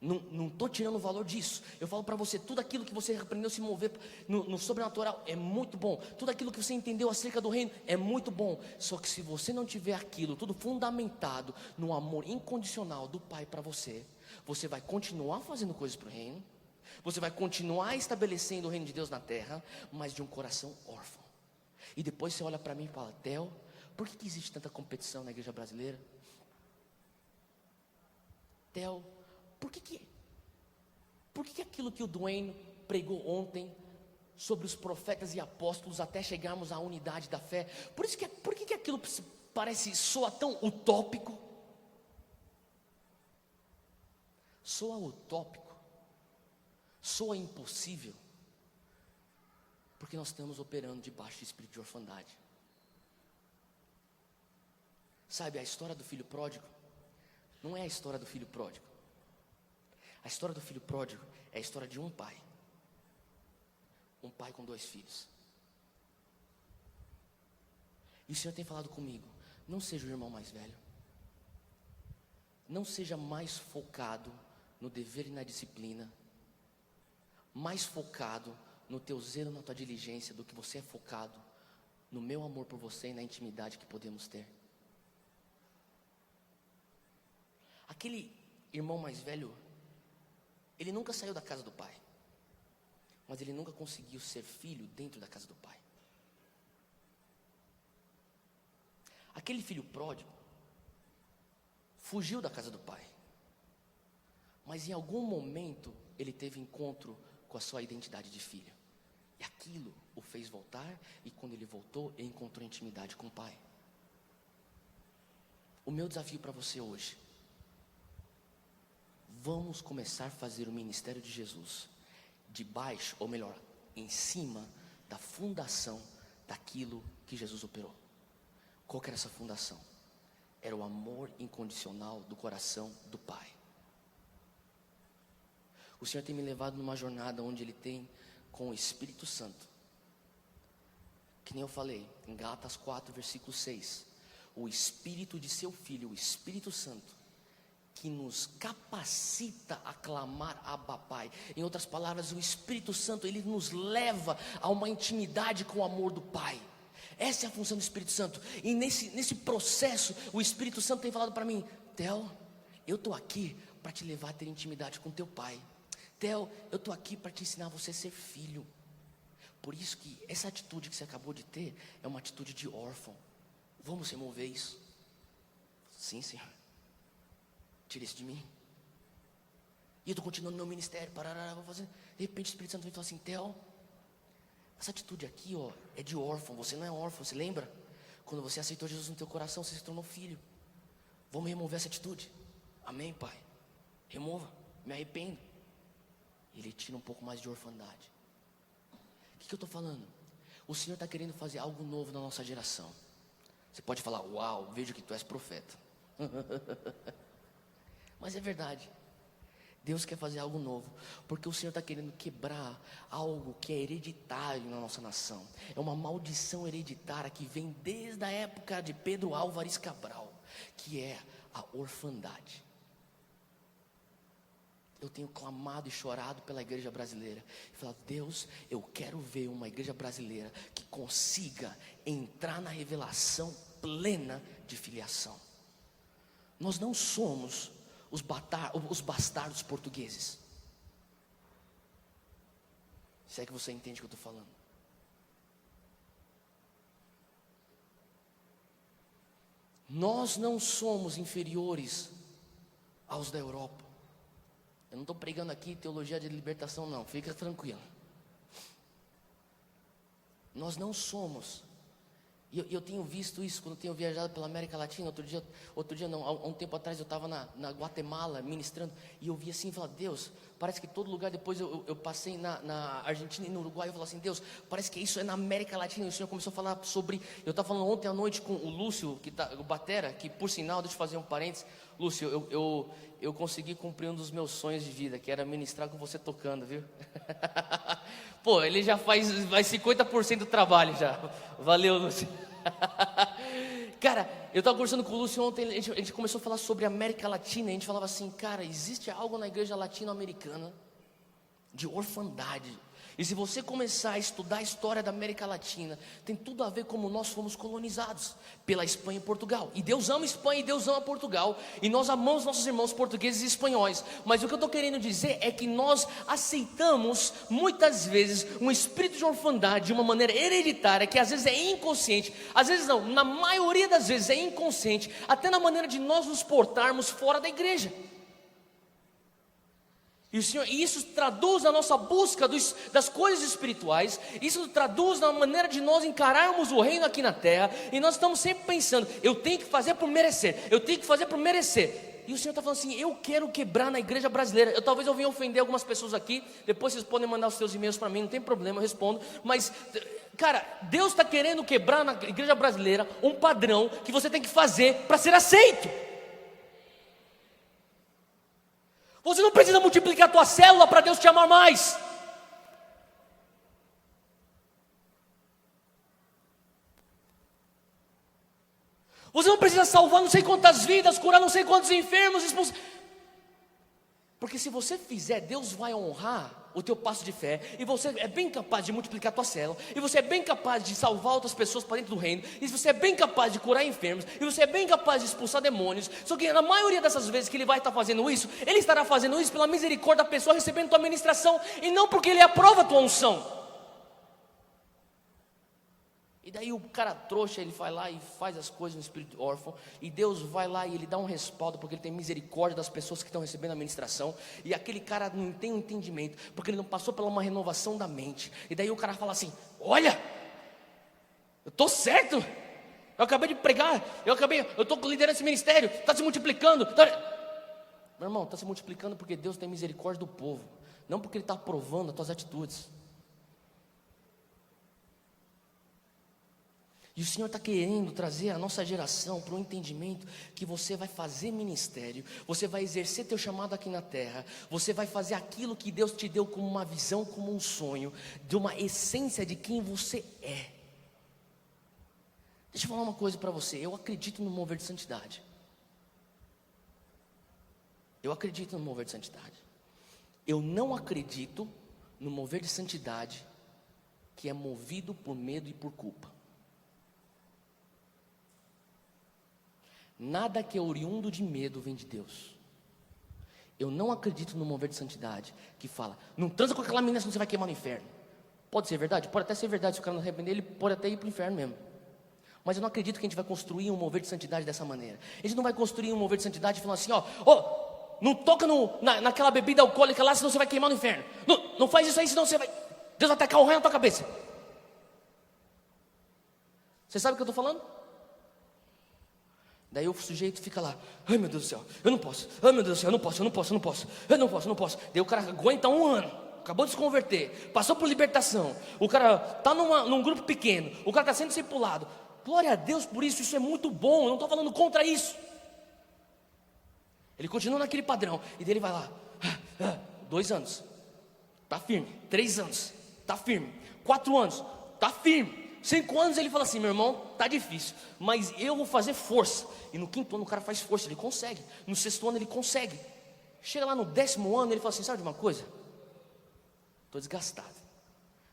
Não estou tirando o valor disso. Eu falo para você, tudo aquilo que você aprendeu a se mover no sobrenatural é muito bom. Tudo aquilo que você entendeu acerca do reino é muito bom. Só que se você não tiver aquilo tudo fundamentado no amor incondicional do Pai para você, você vai continuar fazendo coisas para o reino, você vai continuar estabelecendo o reino de Deus na terra, mas de um coração órfão. E depois você olha para mim e fala, Theo, por que existe tanta competição na igreja brasileira? Theo, por que aquilo que o Duane pregou ontem sobre os profetas e apóstolos até chegarmos à unidade da fé, por que aquilo soa tão utópico? Soa utópico, soa impossível, porque nós estamos operando debaixo de espírito de orfandade. Sabe, a história do filho pródigo não é a história do filho pródigo. A história do filho pródigo é a história de um pai com 2 filhos. E o Senhor tem falado comigo, não seja o irmão mais velho, não seja mais focado no dever e na disciplina, mais focado no teu zelo, na tua diligência, do que você é focado no meu amor por você e na intimidade que podemos ter. Aquele irmão mais velho, ele nunca saiu da casa do pai, mas ele nunca conseguiu ser filho dentro da casa do pai. Aquele filho pródigo fugiu da casa do pai, mas em algum momento ele teve encontro com a sua identidade de filho, e aquilo o fez voltar, e quando ele voltou, ele encontrou intimidade com o pai. O meu desafio para você hoje, vamos começar a fazer o ministério de Jesus debaixo, ou melhor, em cima da fundação daquilo que Jesus operou. Qual que era essa fundação? Era o amor incondicional do coração do Pai. O Senhor tem me levado numa jornada onde Ele tem, com o Espírito Santo, que nem eu falei, em Gálatas 4, versículo 6, o Espírito de seu Filho, o Espírito Santo, que nos capacita a clamar Abba Pai. Em outras palavras, o Espírito Santo, ele nos leva a uma intimidade com o amor do Pai. Essa é a função do Espírito Santo. E nesse processo, o Espírito Santo tem falado para mim, Theo, eu estou aqui para te levar a ter intimidade com teu Pai. Theo, eu estou aqui para te ensinar você a ser filho. Por isso que essa atitude que você acabou de ter é uma atitude de órfão. Vamos remover isso? Sim, Senhor. Tira isso de mim. E eu estou continuando meu ministério, vou fazer. De repente o Espírito Santo vem e fala assim, Theo, essa atitude aqui, ó, é de órfão. Você não é órfão, você lembra? Quando você aceitou Jesus no teu coração, você se tornou filho. Vamos remover essa atitude. Amém, Pai? Remova, me arrependo. Ele tira um pouco mais de orfandade. O que eu estou falando? O Senhor está querendo fazer algo novo na nossa geração. Você pode falar, uau, vejo que tu és profeta. Mas é verdade. Deus quer fazer algo novo, porque o Senhor está querendo quebrar algo que é hereditário na nossa nação. É uma maldição hereditária que vem desde a época de Pedro Álvares Cabral, que é a orfandade. Eu tenho clamado e chorado pela igreja brasileira, e falado, Deus, eu quero ver uma igreja brasileira que consiga entrar na revelação plena de filiação. Nós não somos os bastardos portugueses. Se é que você entende o que eu estou falando. Nós não somos inferiores aos da Europa. Eu não estou pregando aqui teologia de libertação não, fica tranquilo. Nós não somos E eu tenho visto isso quando eu tenho viajado pela América Latina. Outro dia não, há um tempo atrás eu estava na Guatemala ministrando, e eu vi assim e falei, Deus, parece que todo lugar, depois eu passei na Argentina e no Uruguai, eu falei assim, Deus, parece que isso é na América Latina. E o Senhor começou a falar sobre, eu estava falando ontem à noite com o Lúcio, o batera, que por sinal, deixa eu fazer um parênteses, Lúcio, eu consegui cumprir um dos meus sonhos de vida, que era ministrar com você tocando, viu? Pô, ele já vai 50% do trabalho já. Valeu, Lúcio. Cara, eu estava conversando com o Lúcio ontem, a gente começou a falar sobre a América Latina. A gente falava assim, cara, existe algo na igreja latino-americana de orfandade. E se você começar a estudar a história da América Latina, tem tudo a ver como nós fomos colonizados pela Espanha e Portugal. E Deus ama a Espanha e Deus ama Portugal. E nós amamos nossos irmãos portugueses e espanhóis. Mas o que eu estou querendo dizer é que nós aceitamos muitas vezes um espírito de orfandade de uma maneira hereditária, que às vezes é inconsciente. Às vezes não, na maioria das vezes é inconsciente. Até na maneira de nós nos portarmos fora da igreja. E Senhor, isso traduz a nossa busca das coisas espirituais. Isso traduz na maneira de nós encararmos o reino aqui na terra. E nós estamos sempre pensando, eu tenho que fazer por merecer, eu tenho que fazer por merecer. E o Senhor está falando assim, eu quero quebrar na igreja brasileira. Talvez eu venha ofender algumas pessoas aqui. Depois vocês podem mandar os seus e-mails para mim, não tem problema, eu respondo. Mas, cara, Deus está querendo quebrar na igreja brasileira um padrão que você tem que fazer para ser aceito. Você não precisa multiplicar a tua célula para Deus te amar mais. Você não precisa salvar não sei quantas vidas, curar não sei quantos enfermos, expulsar. Porque se você fizer, Deus vai honrar o teu passo de fé. E você é bem capaz de multiplicar a tua célula. E você é bem capaz de salvar outras pessoas para dentro do reino. E você é bem capaz de curar enfermos. E você é bem capaz de expulsar demônios. Só que na maioria dessas vezes que ele vai estar fazendo isso, ele estará fazendo isso pela misericórdia da pessoa recebendo tua ministração. E não porque ele aprova a tua unção. E daí o cara trouxa, ele vai lá e faz as coisas no espírito órfão. E Deus vai lá e ele dá um respaldo, porque ele tem misericórdia das pessoas que estão recebendo a ministração. E aquele cara não tem um entendimento, porque ele não passou por uma renovação da mente. E daí o cara fala assim, olha, eu estou certo. Eu acabei de pregar, eu estou liderando esse ministério, está se multiplicando. Meu irmão, está se multiplicando porque Deus tem misericórdia do povo. Não porque Ele está aprovando as tuas atitudes. E o Senhor está querendo trazer a nossa geração para um entendimento que você vai fazer ministério, você vai exercer teu chamado aqui na terra, você vai fazer aquilo que Deus te deu como uma visão, como um sonho, de uma essência de quem você é. Deixa eu falar uma coisa para você, eu acredito no mover de santidade. Eu acredito no mover de santidade. Eu não acredito no mover de santidade que é movido por medo e por culpa. Nada que é oriundo de medo vem de Deus. Eu não acredito no mover de santidade que fala, não transa com aquela menina senão você vai queimar no inferno. Pode ser verdade? Pode até ser verdade. Se o cara não arrepender, ele pode até ir para o inferno mesmo. Mas eu não acredito que a gente vai construir um mover de santidade dessa maneira. A gente não vai construir um mover de santidade falando assim, não toca naquela bebida alcoólica lá, senão você vai queimar no inferno. Não faz isso aí, senão você vai... Deus vai tacar o raio na tua cabeça. Você sabe o que eu estou falando? Daí o sujeito fica lá, ai meu Deus do céu, eu não posso, ai meu Deus do céu, eu não posso. Daí o cara aguenta 1 ano, acabou de se converter, passou por libertação, o cara está num grupo pequeno, o cara está sendo discipulado. Glória a Deus por isso, isso é muito bom, eu não estou falando contra isso. Ele continua naquele padrão, e daí ele vai lá, 2 anos, está firme, 3 anos, está firme, 4 anos, está firme. 5 anos ele fala assim, meu irmão, tá difícil, mas eu vou fazer força. E no 5º ano o cara faz força, ele consegue. No 6º ano ele consegue. Chega lá no 10º ano ele fala assim, sabe de uma coisa? Estou desgastado,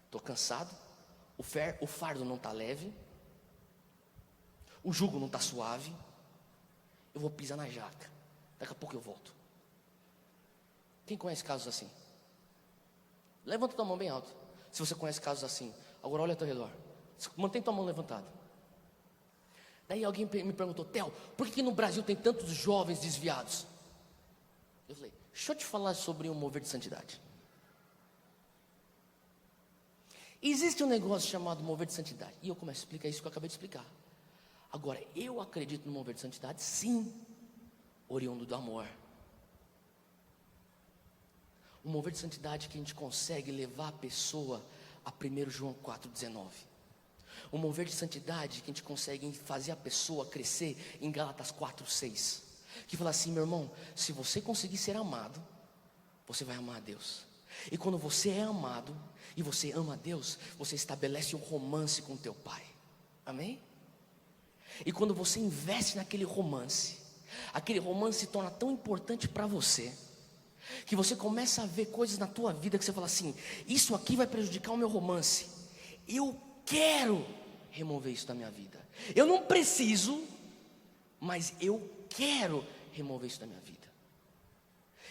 estou cansado, o fardo não está leve, o jugo não está suave, eu vou pisar na jaca, daqui a pouco eu volto. Quem conhece casos assim? Levanta tua mão bem alto, se você conhece casos assim. Agora olha ao teu redor. Mantém tua mão levantada. Daí alguém me perguntou, Theo, por que no Brasil tem tantos jovens desviados? Eu falei, deixa eu te falar sobre um mover de santidade. Existe um negócio chamado mover de santidade. E eu começo a explicar isso que eu acabei de explicar. Agora, eu acredito no mover de santidade, sim, oriundo do amor. O mover de santidade que a gente consegue levar a pessoa a 1 João 4,19. O mover de santidade que a gente consegue fazer a pessoa crescer em Gálatas 4,6. Que fala assim, meu irmão, se você conseguir ser amado, você vai amar a Deus. E quando você é amado e você ama a Deus, você estabelece um romance com teu Pai. Amém? E quando você investe naquele romance, aquele romance se torna tão importante para você, que você começa a ver coisas na tua vida que você fala assim, isso aqui vai prejudicar o meu romance. Eu quero remover isso da minha vida. Eu não preciso, mas eu quero remover isso da minha vida.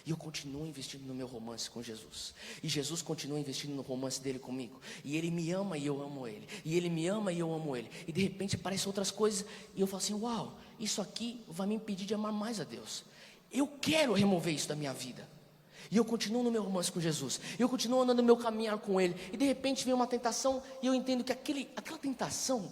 E eu continuo investindo no meu romance com Jesus. E Jesus continua investindo no romance dele comigo. E ele me ama e eu amo ele. E ele me ama e eu amo ele. E de repente aparecem outras coisas. E eu falo assim, uau, isso aqui vai me impedir de amar mais a Deus. Eu quero remover isso da minha vida. E eu continuo no meu romance com Jesus. Eu continuo andando no meu caminhar com ele. E de repente vem uma tentação. E eu entendo que aquela tentação,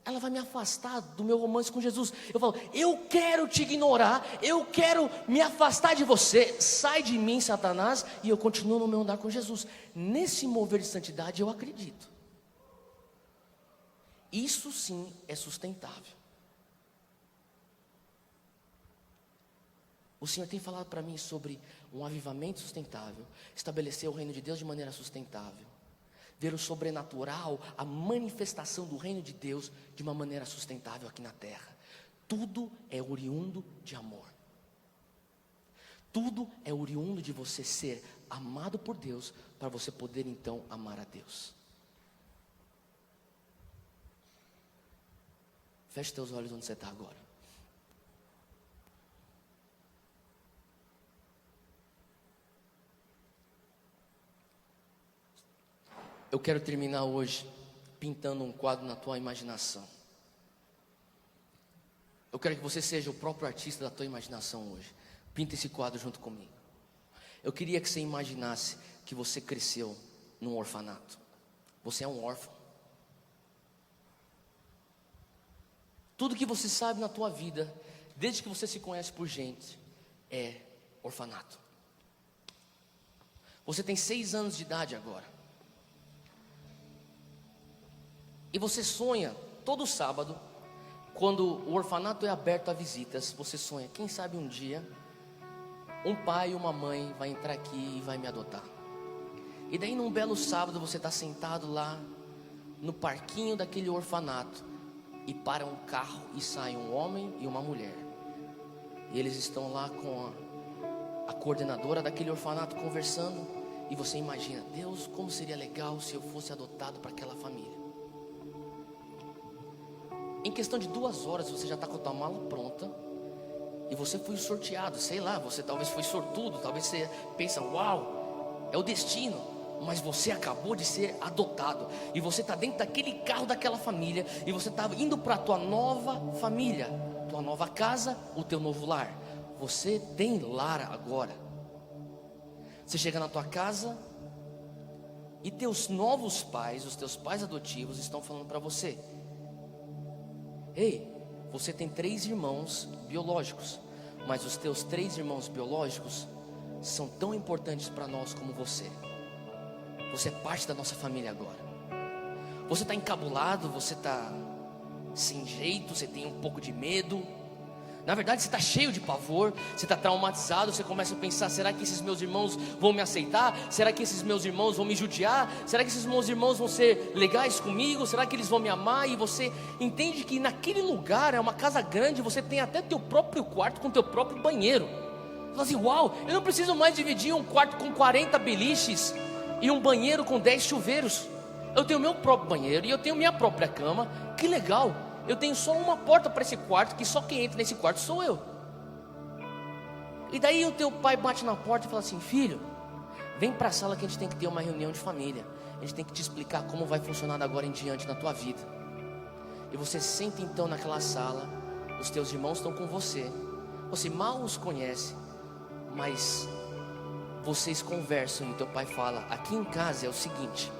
ela vai me afastar do meu romance com Jesus. Eu falo, eu quero te ignorar, eu quero me afastar de você. Sai de mim, Satanás. E eu continuo no meu andar com Jesus. Nesse mover de santidade eu acredito. Isso sim é sustentável. O Senhor tem falado para mim sobre um avivamento sustentável, estabelecer o reino de Deus de maneira sustentável, ver o sobrenatural, a manifestação do reino de Deus de uma maneira sustentável aqui na terra. Tudo é oriundo de amor. Tudo é oriundo de você ser amado por Deus, para você poder então amar a Deus. Feche teus olhos onde você está agora. Eu quero terminar hoje pintando um quadro na tua imaginação. Eu quero que você seja o próprio artista da tua imaginação hoje. Pinta esse quadro junto comigo. Eu queria que você imaginasse que você cresceu num orfanato. Você é um órfão. Tudo que você sabe na tua vida, desde que você se conhece por gente, é orfanato. Você tem 6 anos de idade agora. E você sonha todo sábado, quando o orfanato é aberto a visitas, você sonha, quem sabe um dia, um pai e uma mãe vai entrar aqui e vai me adotar. E daí num belo sábado você está sentado lá no parquinho daquele orfanato, e para um carro e sai um homem e uma mulher. E eles estão lá com a coordenadora daquele orfanato conversando, e você imagina, Deus, como seria legal se eu fosse adotado para aquela família. Em questão de 2 horas você já está com a tua mala pronta. E você foi sorteado, sei lá, você talvez foi sortudo. Talvez você pensa, uau, é o destino. Mas você acabou de ser adotado. E você está dentro daquele carro daquela família. E você está indo para a tua nova família, tua nova casa, o teu novo lar. Você tem lar agora. Você chega na tua casa e teus novos pais, os teus pais adotivos estão falando para você, ei, você tem 3 irmãos biológicos, mas os teus 3 irmãos biológicos são tão importantes para nós como você. Você é parte da nossa família agora. Você está encabulado, você está sem jeito, você tem um pouco de medo. Na verdade você está cheio de pavor, você está traumatizado. Você começa a pensar, será que esses meus irmãos vão me aceitar? Será que esses meus irmãos vão me judiar? Será que esses meus irmãos vão ser legais comigo? Será que eles vão me amar? E você entende que naquele lugar, é uma casa grande, você tem até teu próprio quarto com teu próprio banheiro. Você fala assim, uau, eu não preciso mais dividir um quarto com 40 beliches e um banheiro com 10 chuveiros. Eu tenho meu próprio banheiro e eu tenho minha própria cama. Que legal. Eu tenho só uma porta para esse quarto, que só quem entra nesse quarto sou eu. E daí o teu pai bate na porta e fala assim, filho, vem para a sala que a gente tem que ter uma reunião de família. A gente tem que te explicar como vai funcionar da agora em diante na tua vida. E você senta então naquela sala, os teus irmãos estão com você. Você mal os conhece, mas vocês conversam e o teu pai fala, aqui em casa é o seguinte,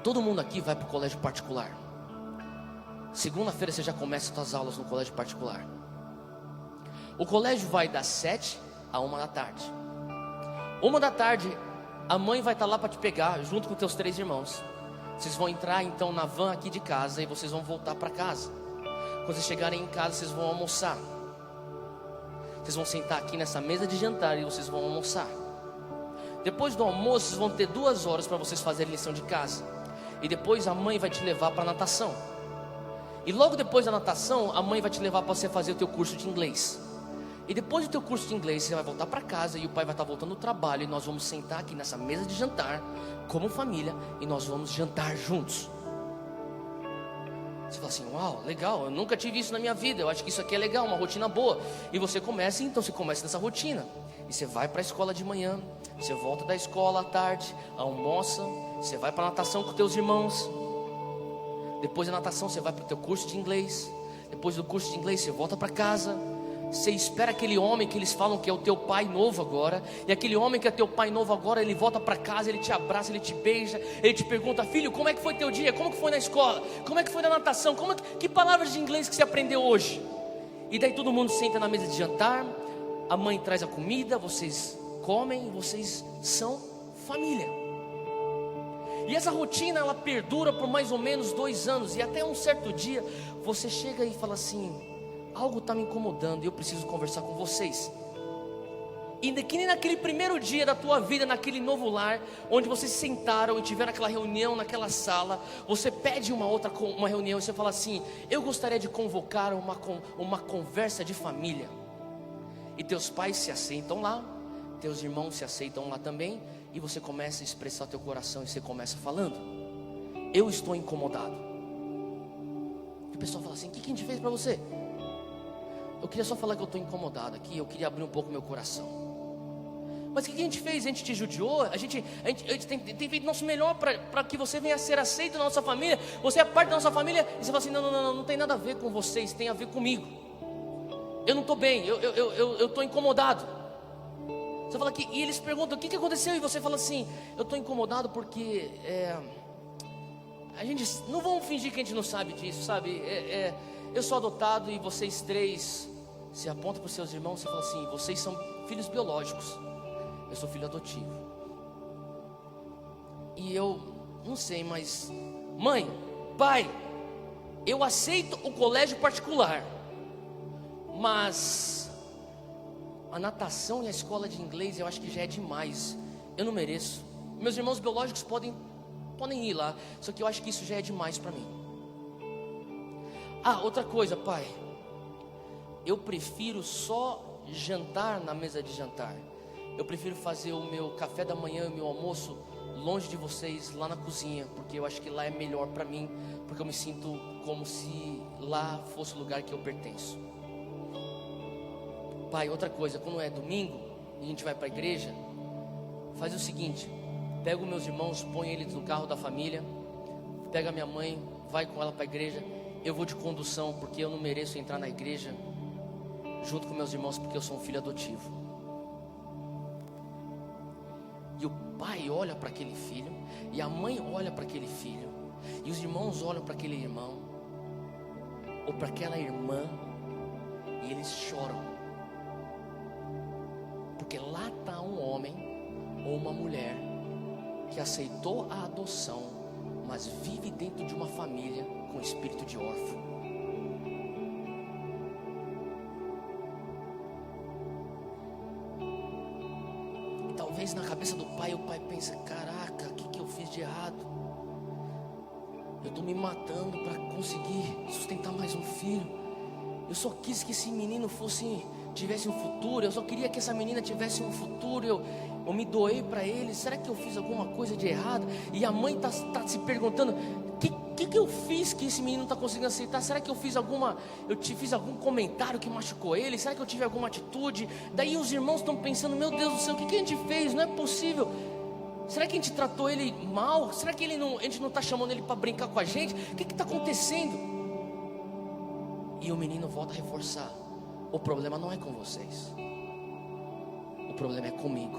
Todo mundo aqui vai para o colégio particular. Segunda-feira você já começa as suas aulas no colégio particular. O colégio vai das 7 a 1 da tarde. 1 da tarde, a mãe vai estar lá para te pegar, junto com teus 3 irmãos. Vocês vão entrar então na van aqui de casa e vocês vão voltar para casa. Quando vocês chegarem em casa, vocês vão almoçar. Vocês vão sentar aqui nessa mesa de jantar e vocês vão almoçar. Depois do almoço, vocês vão ter 2 horas para vocês fazerem lição de casa. E depois a mãe vai te levar para a natação. E logo depois da natação, a mãe vai te levar para você fazer o teu curso de inglês. E depois do teu curso de inglês, você vai voltar para casa e o pai vai estar voltando do trabalho. E nós vamos sentar aqui nessa mesa de jantar, como família, e nós vamos jantar juntos. Você fala assim, uau, legal, eu nunca tive isso na minha vida. Eu acho que isso aqui é legal, uma rotina boa. E você começa, então você começa nessa rotina. E você vai para a escola de manhã, você volta da escola à tarde, almoça, você vai para a natação com teus irmãos. Depois da natação você vai para o teu curso de inglês. Depois do curso de inglês você volta para casa. Você espera aquele homem que eles falam que é o teu pai novo agora. E aquele homem que é teu pai novo agora, ele volta para casa, ele te abraça, ele te beija. Ele te pergunta, filho, como é que foi teu dia? Como que foi na escola? Como é que foi na natação? Que palavras de inglês que você aprendeu hoje? E daí todo mundo senta na mesa de jantar. A mãe traz a comida, vocês comem, vocês são família. E essa rotina ela perdura por mais ou menos 2 anos. E até um certo dia você chega e fala assim, algo está me incomodando e eu preciso conversar com vocês. E que nem naquele primeiro dia da tua vida, naquele novo lar, onde vocês sentaram e tiveram aquela reunião naquela sala, você pede uma reunião e você fala assim, eu gostaria de convocar uma conversa de família. E teus pais se assentam lá, teus irmãos se aceitam lá também, e você começa a expressar teu coração e você começa falando, eu estou incomodado. E o pessoal fala assim, o que a gente fez para você? Eu queria só falar que eu estou incomodado aqui, eu queria abrir um pouco meu coração. Mas o que a gente fez? A gente te judiou, a gente tem feito nosso melhor para que você venha a ser aceito na nossa família. Você é parte da nossa família. E você fala assim, não tem nada a ver com vocês, tem a ver comigo. Eu não estou bem, eu estou incomodado. Você fala que, e eles perguntam, o que aconteceu? E você fala assim, eu estou incomodado porque a gente, não vamos fingir que a gente não sabe disso, sabe? Eu sou adotado e vocês 3 se apontam para os seus irmãos e falam assim, vocês são filhos biológicos, eu sou filho adotivo. E eu não sei, mas mãe, pai, eu aceito o colégio particular, mas a natação e a escola de inglês eu acho que já é demais. Eu não mereço. Meus irmãos biológicos podem ir lá, só que eu acho que isso já é demais para mim. Ah, outra coisa, pai, eu prefiro só jantar na mesa de jantar. Eu prefiro fazer o meu café da manhã e o meu almoço longe de vocês, lá na cozinha, porque eu acho que lá é melhor para mim, porque eu me sinto como se lá fosse o lugar que eu pertenço. Pai, outra coisa, quando é domingo e a gente vai para a igreja, faz o seguinte, pega os meus irmãos, põe eles no carro da família, pega a minha mãe, vai com ela para a igreja. Eu vou de condução porque eu não mereço entrar na igreja junto com meus irmãos, porque eu sou um filho adotivo. E o pai olha para aquele filho, e a mãe olha para aquele filho, e os irmãos olham para aquele irmão ou para aquela irmã, e eles choram, porque lá está um homem ou uma mulher que aceitou a adoção, mas vive dentro de uma família com espírito de órfão. E talvez na cabeça do pai, o pai pensa, caraca, o que eu fiz de errado? Eu estou me matando para conseguir sustentar mais um filho. Eu só quis que esse menino tivesse um futuro. Eu só queria que essa menina tivesse um futuro. Eu me doei para ele. Será que eu fiz alguma coisa de errado? E a mãe tá se perguntando, o que eu fiz que esse menino não está conseguindo aceitar? Será que eu fiz algum comentário que machucou ele? Será que eu tive alguma atitude? Daí os irmãos estão pensando, meu Deus do céu, o que a gente fez? Não é possível. Será que a gente tratou ele mal? Será que a gente não está chamando ele para brincar com a gente? O que está acontecendo? E o menino volta a reforçar, o problema não é com vocês, o problema é comigo.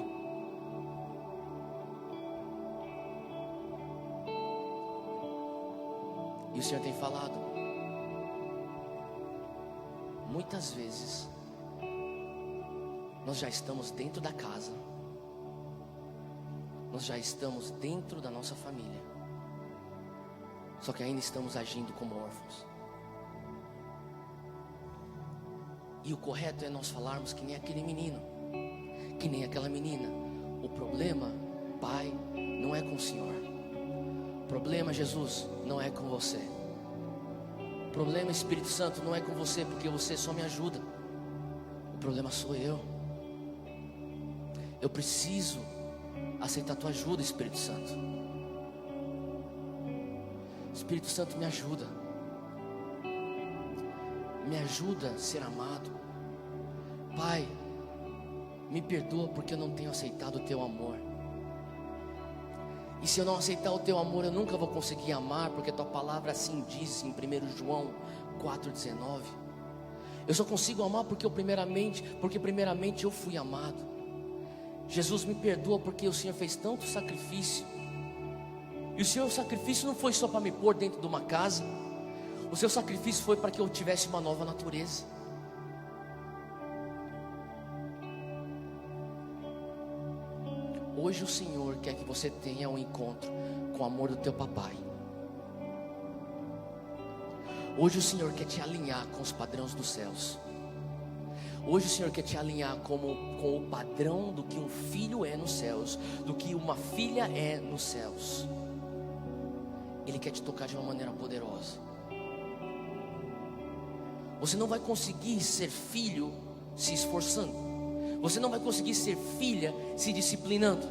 E o Senhor tem falado, muitas vezes nós já estamos dentro da casa, nós já estamos dentro da nossa família, só que ainda estamos agindo como órfãos. E o correto é nós falarmos que nem aquele menino, que nem aquela menina. O problema, Pai, não é com o Senhor. O problema, Jesus, não é com você. O problema, Espírito Santo, não é com você, porque você só me ajuda. O problema sou eu. Eu preciso aceitar a tua ajuda, Espírito Santo. Espírito Santo, me ajuda. Me ajuda a ser amado. Pai, me perdoa porque eu não tenho aceitado o teu amor. E se eu não aceitar o teu amor, eu nunca vou conseguir amar, porque a tua palavra assim diz em 1 João 4,19. Eu só consigo amar porque primeiramente eu fui amado. Jesus, me perdoa porque o Senhor fez tanto sacrifício. E o seu sacrifício não foi só para me pôr dentro de uma casa. O seu sacrifício foi para que eu tivesse uma nova natureza. Hoje o Senhor quer que você tenha um encontro com o amor do teu papai. Hoje o Senhor quer te alinhar com os padrões dos céus. Hoje o Senhor quer te alinhar com o padrão do que um filho é nos céus, do que uma filha é nos céus. Ele quer te tocar de uma maneira poderosa. Você não vai conseguir ser filho se esforçando. Você não vai conseguir ser filha se disciplinando.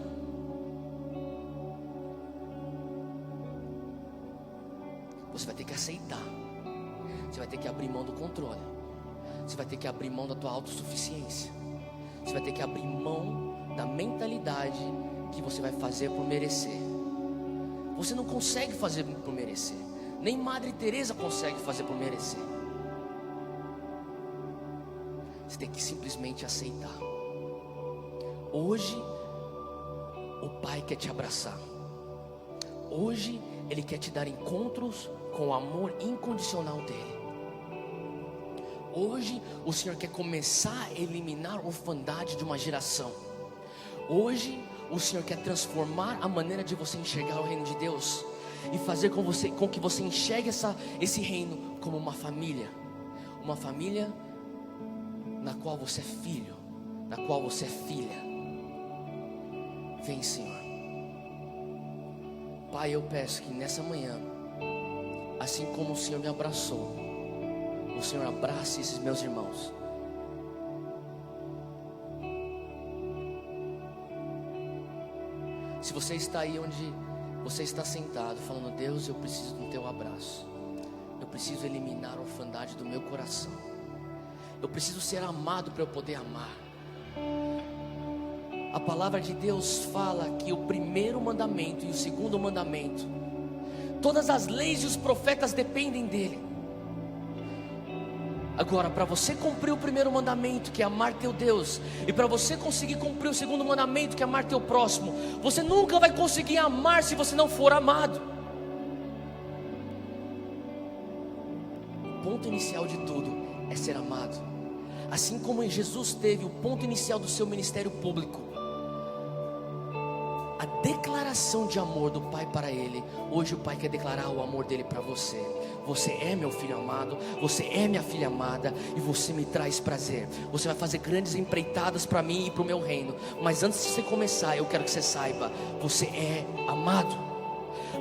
Você vai ter que aceitar. Você vai ter que abrir mão do controle. Você vai ter que abrir mão da tua autossuficiência. Você vai ter que abrir mão da mentalidade que você vai fazer por merecer. Você não consegue fazer por merecer. Nem Madre Teresa consegue fazer por merecer. Você tem que simplesmente aceitar. Hoje o Pai quer te abraçar. Hoje Ele quer te dar encontros com o amor incondicional dEle. Hoje o Senhor quer começar a eliminar a orfandade de uma geração. Hoje o Senhor quer transformar a maneira de você enxergar o reino de Deus e fazer com que você enxergue esse reino como uma família. Uma família na qual você é filho, na qual você é filha. Vem, Senhor. Pai, eu peço que nessa manhã, assim como o Senhor me abraçou, o Senhor abrace esses meus irmãos. Se você está aí onde você está sentado, falando: Deus, eu preciso do teu abraço. Eu preciso eliminar a orfandade do meu coração. Eu preciso ser amado para eu poder amar. A palavra de Deus fala que o primeiro mandamento e o segundo mandamento, todas as leis e os profetas dependem dele. Agora, para você cumprir o primeiro mandamento, que é amar teu Deus, e para você conseguir cumprir o segundo mandamento, que é amar teu próximo, você nunca vai conseguir amar se você não for amado. O ponto inicial de tudo é ser amado. Assim como Jesus teve o ponto inicial do seu ministério público, a declaração de amor do Pai para ele, hoje o Pai quer declarar o amor dele para você. Você é meu filho amado, você é minha filha amada, e você me traz prazer. Você vai fazer grandes empreitadas para mim e para o meu reino. Mas antes de você começar, eu quero que você saiba: você é amado.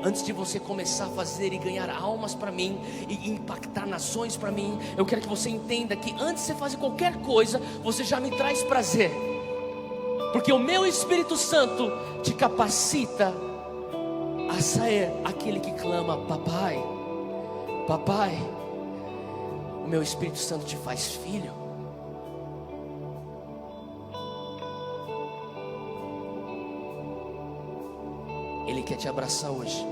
Antes de você começar a fazer e ganhar almas para mim e impactar nações para mim, eu quero que você entenda que antes de você fazer qualquer coisa, você já me traz prazer. Porque o meu Espírito Santo te capacita a ser aquele que clama: papai, papai. O meu Espírito Santo te faz filho. Ele quer te abraçar hoje.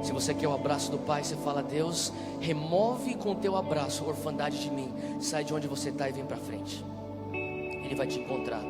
Se você quer o abraço do Pai, você fala: Deus, remove com o teu abraço a orfandade de mim. Sai de onde você está e vem para frente. Ele vai te encontrar.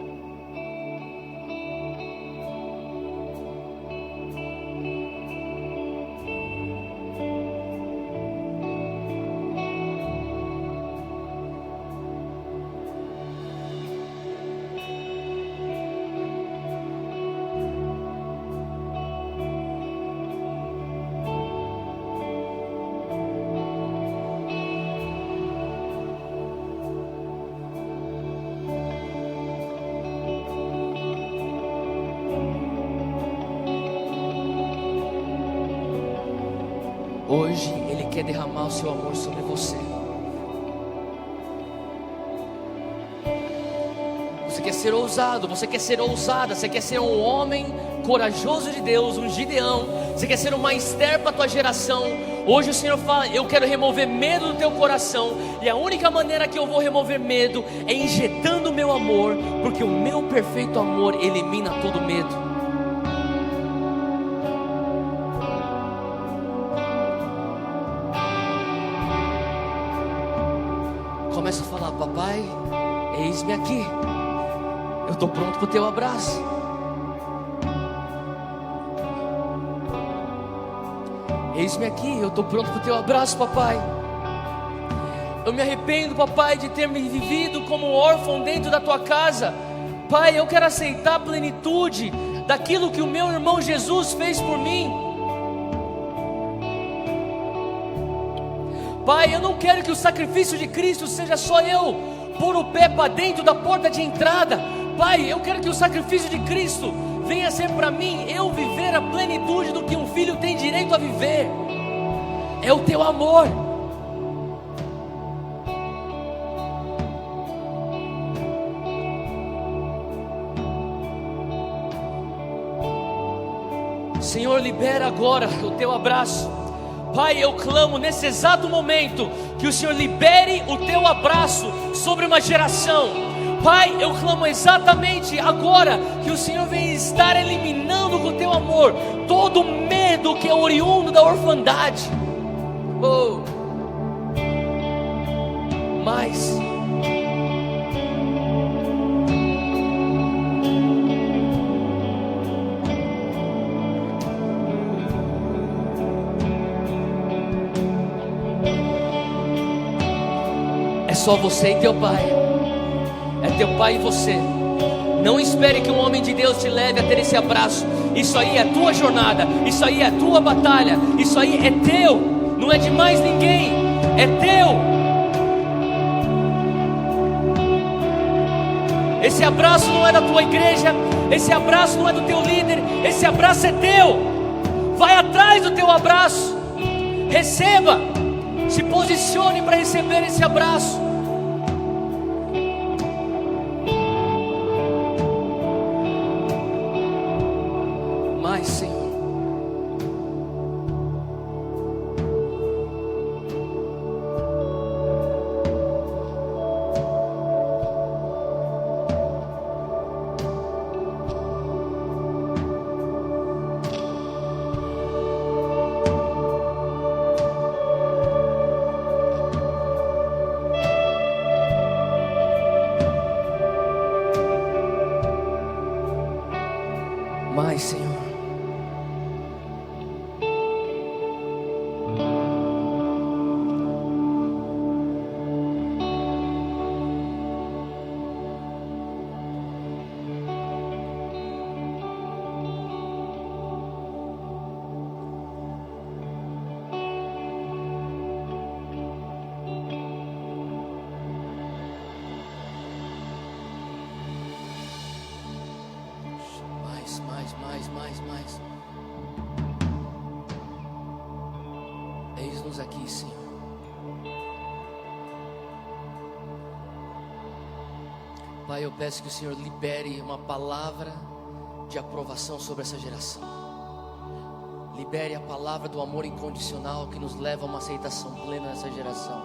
Hoje Ele quer derramar o seu amor sobre você. Você quer ser ousado, você quer ser ousada, você quer ser um homem corajoso de Deus, um Gideão, você quer ser uma Esther para a tua geração. Hoje o Senhor fala: eu quero remover medo do teu coração, e a única maneira que eu vou remover medo é injetando o meu amor, porque o meu perfeito amor elimina todo medo. Começa a falar: papai, eis-me aqui, eu estou pronto para o teu abraço. Eis-me aqui, eu estou pronto para o teu abraço, papai. Eu me arrependo, papai, de ter me vivido como um órfão dentro da tua casa. Pai, eu quero aceitar a plenitude daquilo que o meu irmão Jesus fez por mim. Pai, eu não quero que o sacrifício de Cristo seja só eu pôr o pé para dentro da porta de entrada. Pai, eu quero que o sacrifício de Cristo venha ser para mim eu viver a plenitude do que um filho tem direito a viver. É o teu amor. Senhor, libera agora o teu abraço. Pai, eu clamo nesse exato momento que o Senhor libere o teu abraço sobre uma geração. Pai, eu clamo exatamente agora que o Senhor venha estar eliminando com o teu amor todo medo que é oriundo da orfandade. Oh, mais. É só você e teu pai. É teu pai e você. Não espere que um homem de Deus te leve a ter esse abraço. Isso aí é a tua jornada, isso aí é a tua batalha, isso aí é teu, não é de mais ninguém, é teu. Esse abraço não é da tua igreja, esse abraço não é do teu líder, esse abraço é teu. Vai atrás do teu abraço, receba, se posicione para receber esse abraço. Senhor, mais, Senhor. Mais. Eis-nos aqui, Senhor. Pai, eu peço que o Senhor libere uma palavra de aprovação sobre essa geração. Libere a palavra do amor incondicional que nos leva a uma aceitação plena nessa geração.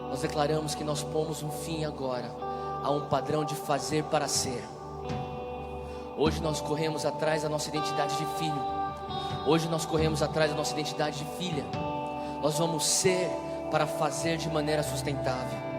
Nós declaramos que nós pomos um fim agora a um padrão de fazer para ser. Hoje nós corremos atrás da nossa identidade de filho. Hoje nós corremos atrás da nossa identidade de filha. Nós vamos ser para fazer de maneira sustentável.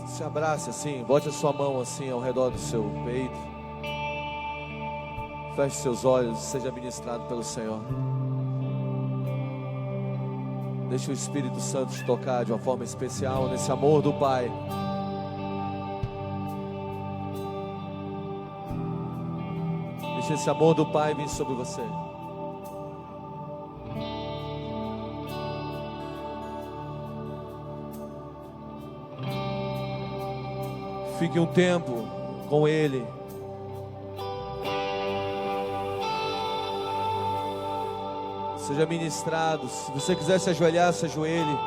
Se abrace assim, bote a sua mão assim ao redor do seu peito. Feche seus olhos, seja ministrado pelo Senhor. Deixe o Espírito Santo te tocar de uma forma especial nesse amor do Pai. Deixe esse amor do Pai vir sobre você. Fique um tempo com Ele. Seja ministrado. Se você quiser se ajoelhar, se ajoelhe.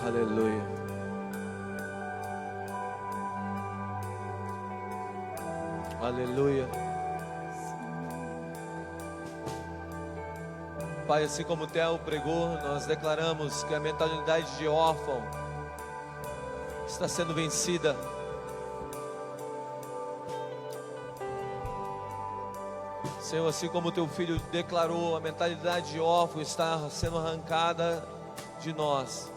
Aleluia. Aleluia. Pai, assim como o Theo pregou, nós declaramos que a mentalidade de órfão está sendo vencida. Senhor, assim como o teu filho declarou, a mentalidade de órfão está sendo arrancada de nós.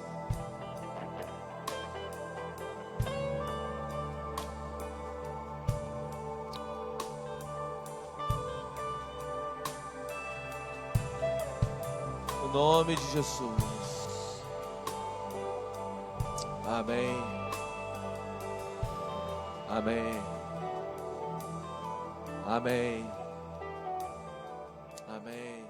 nome de Jesus. Amém. Amém. Amém. Amém.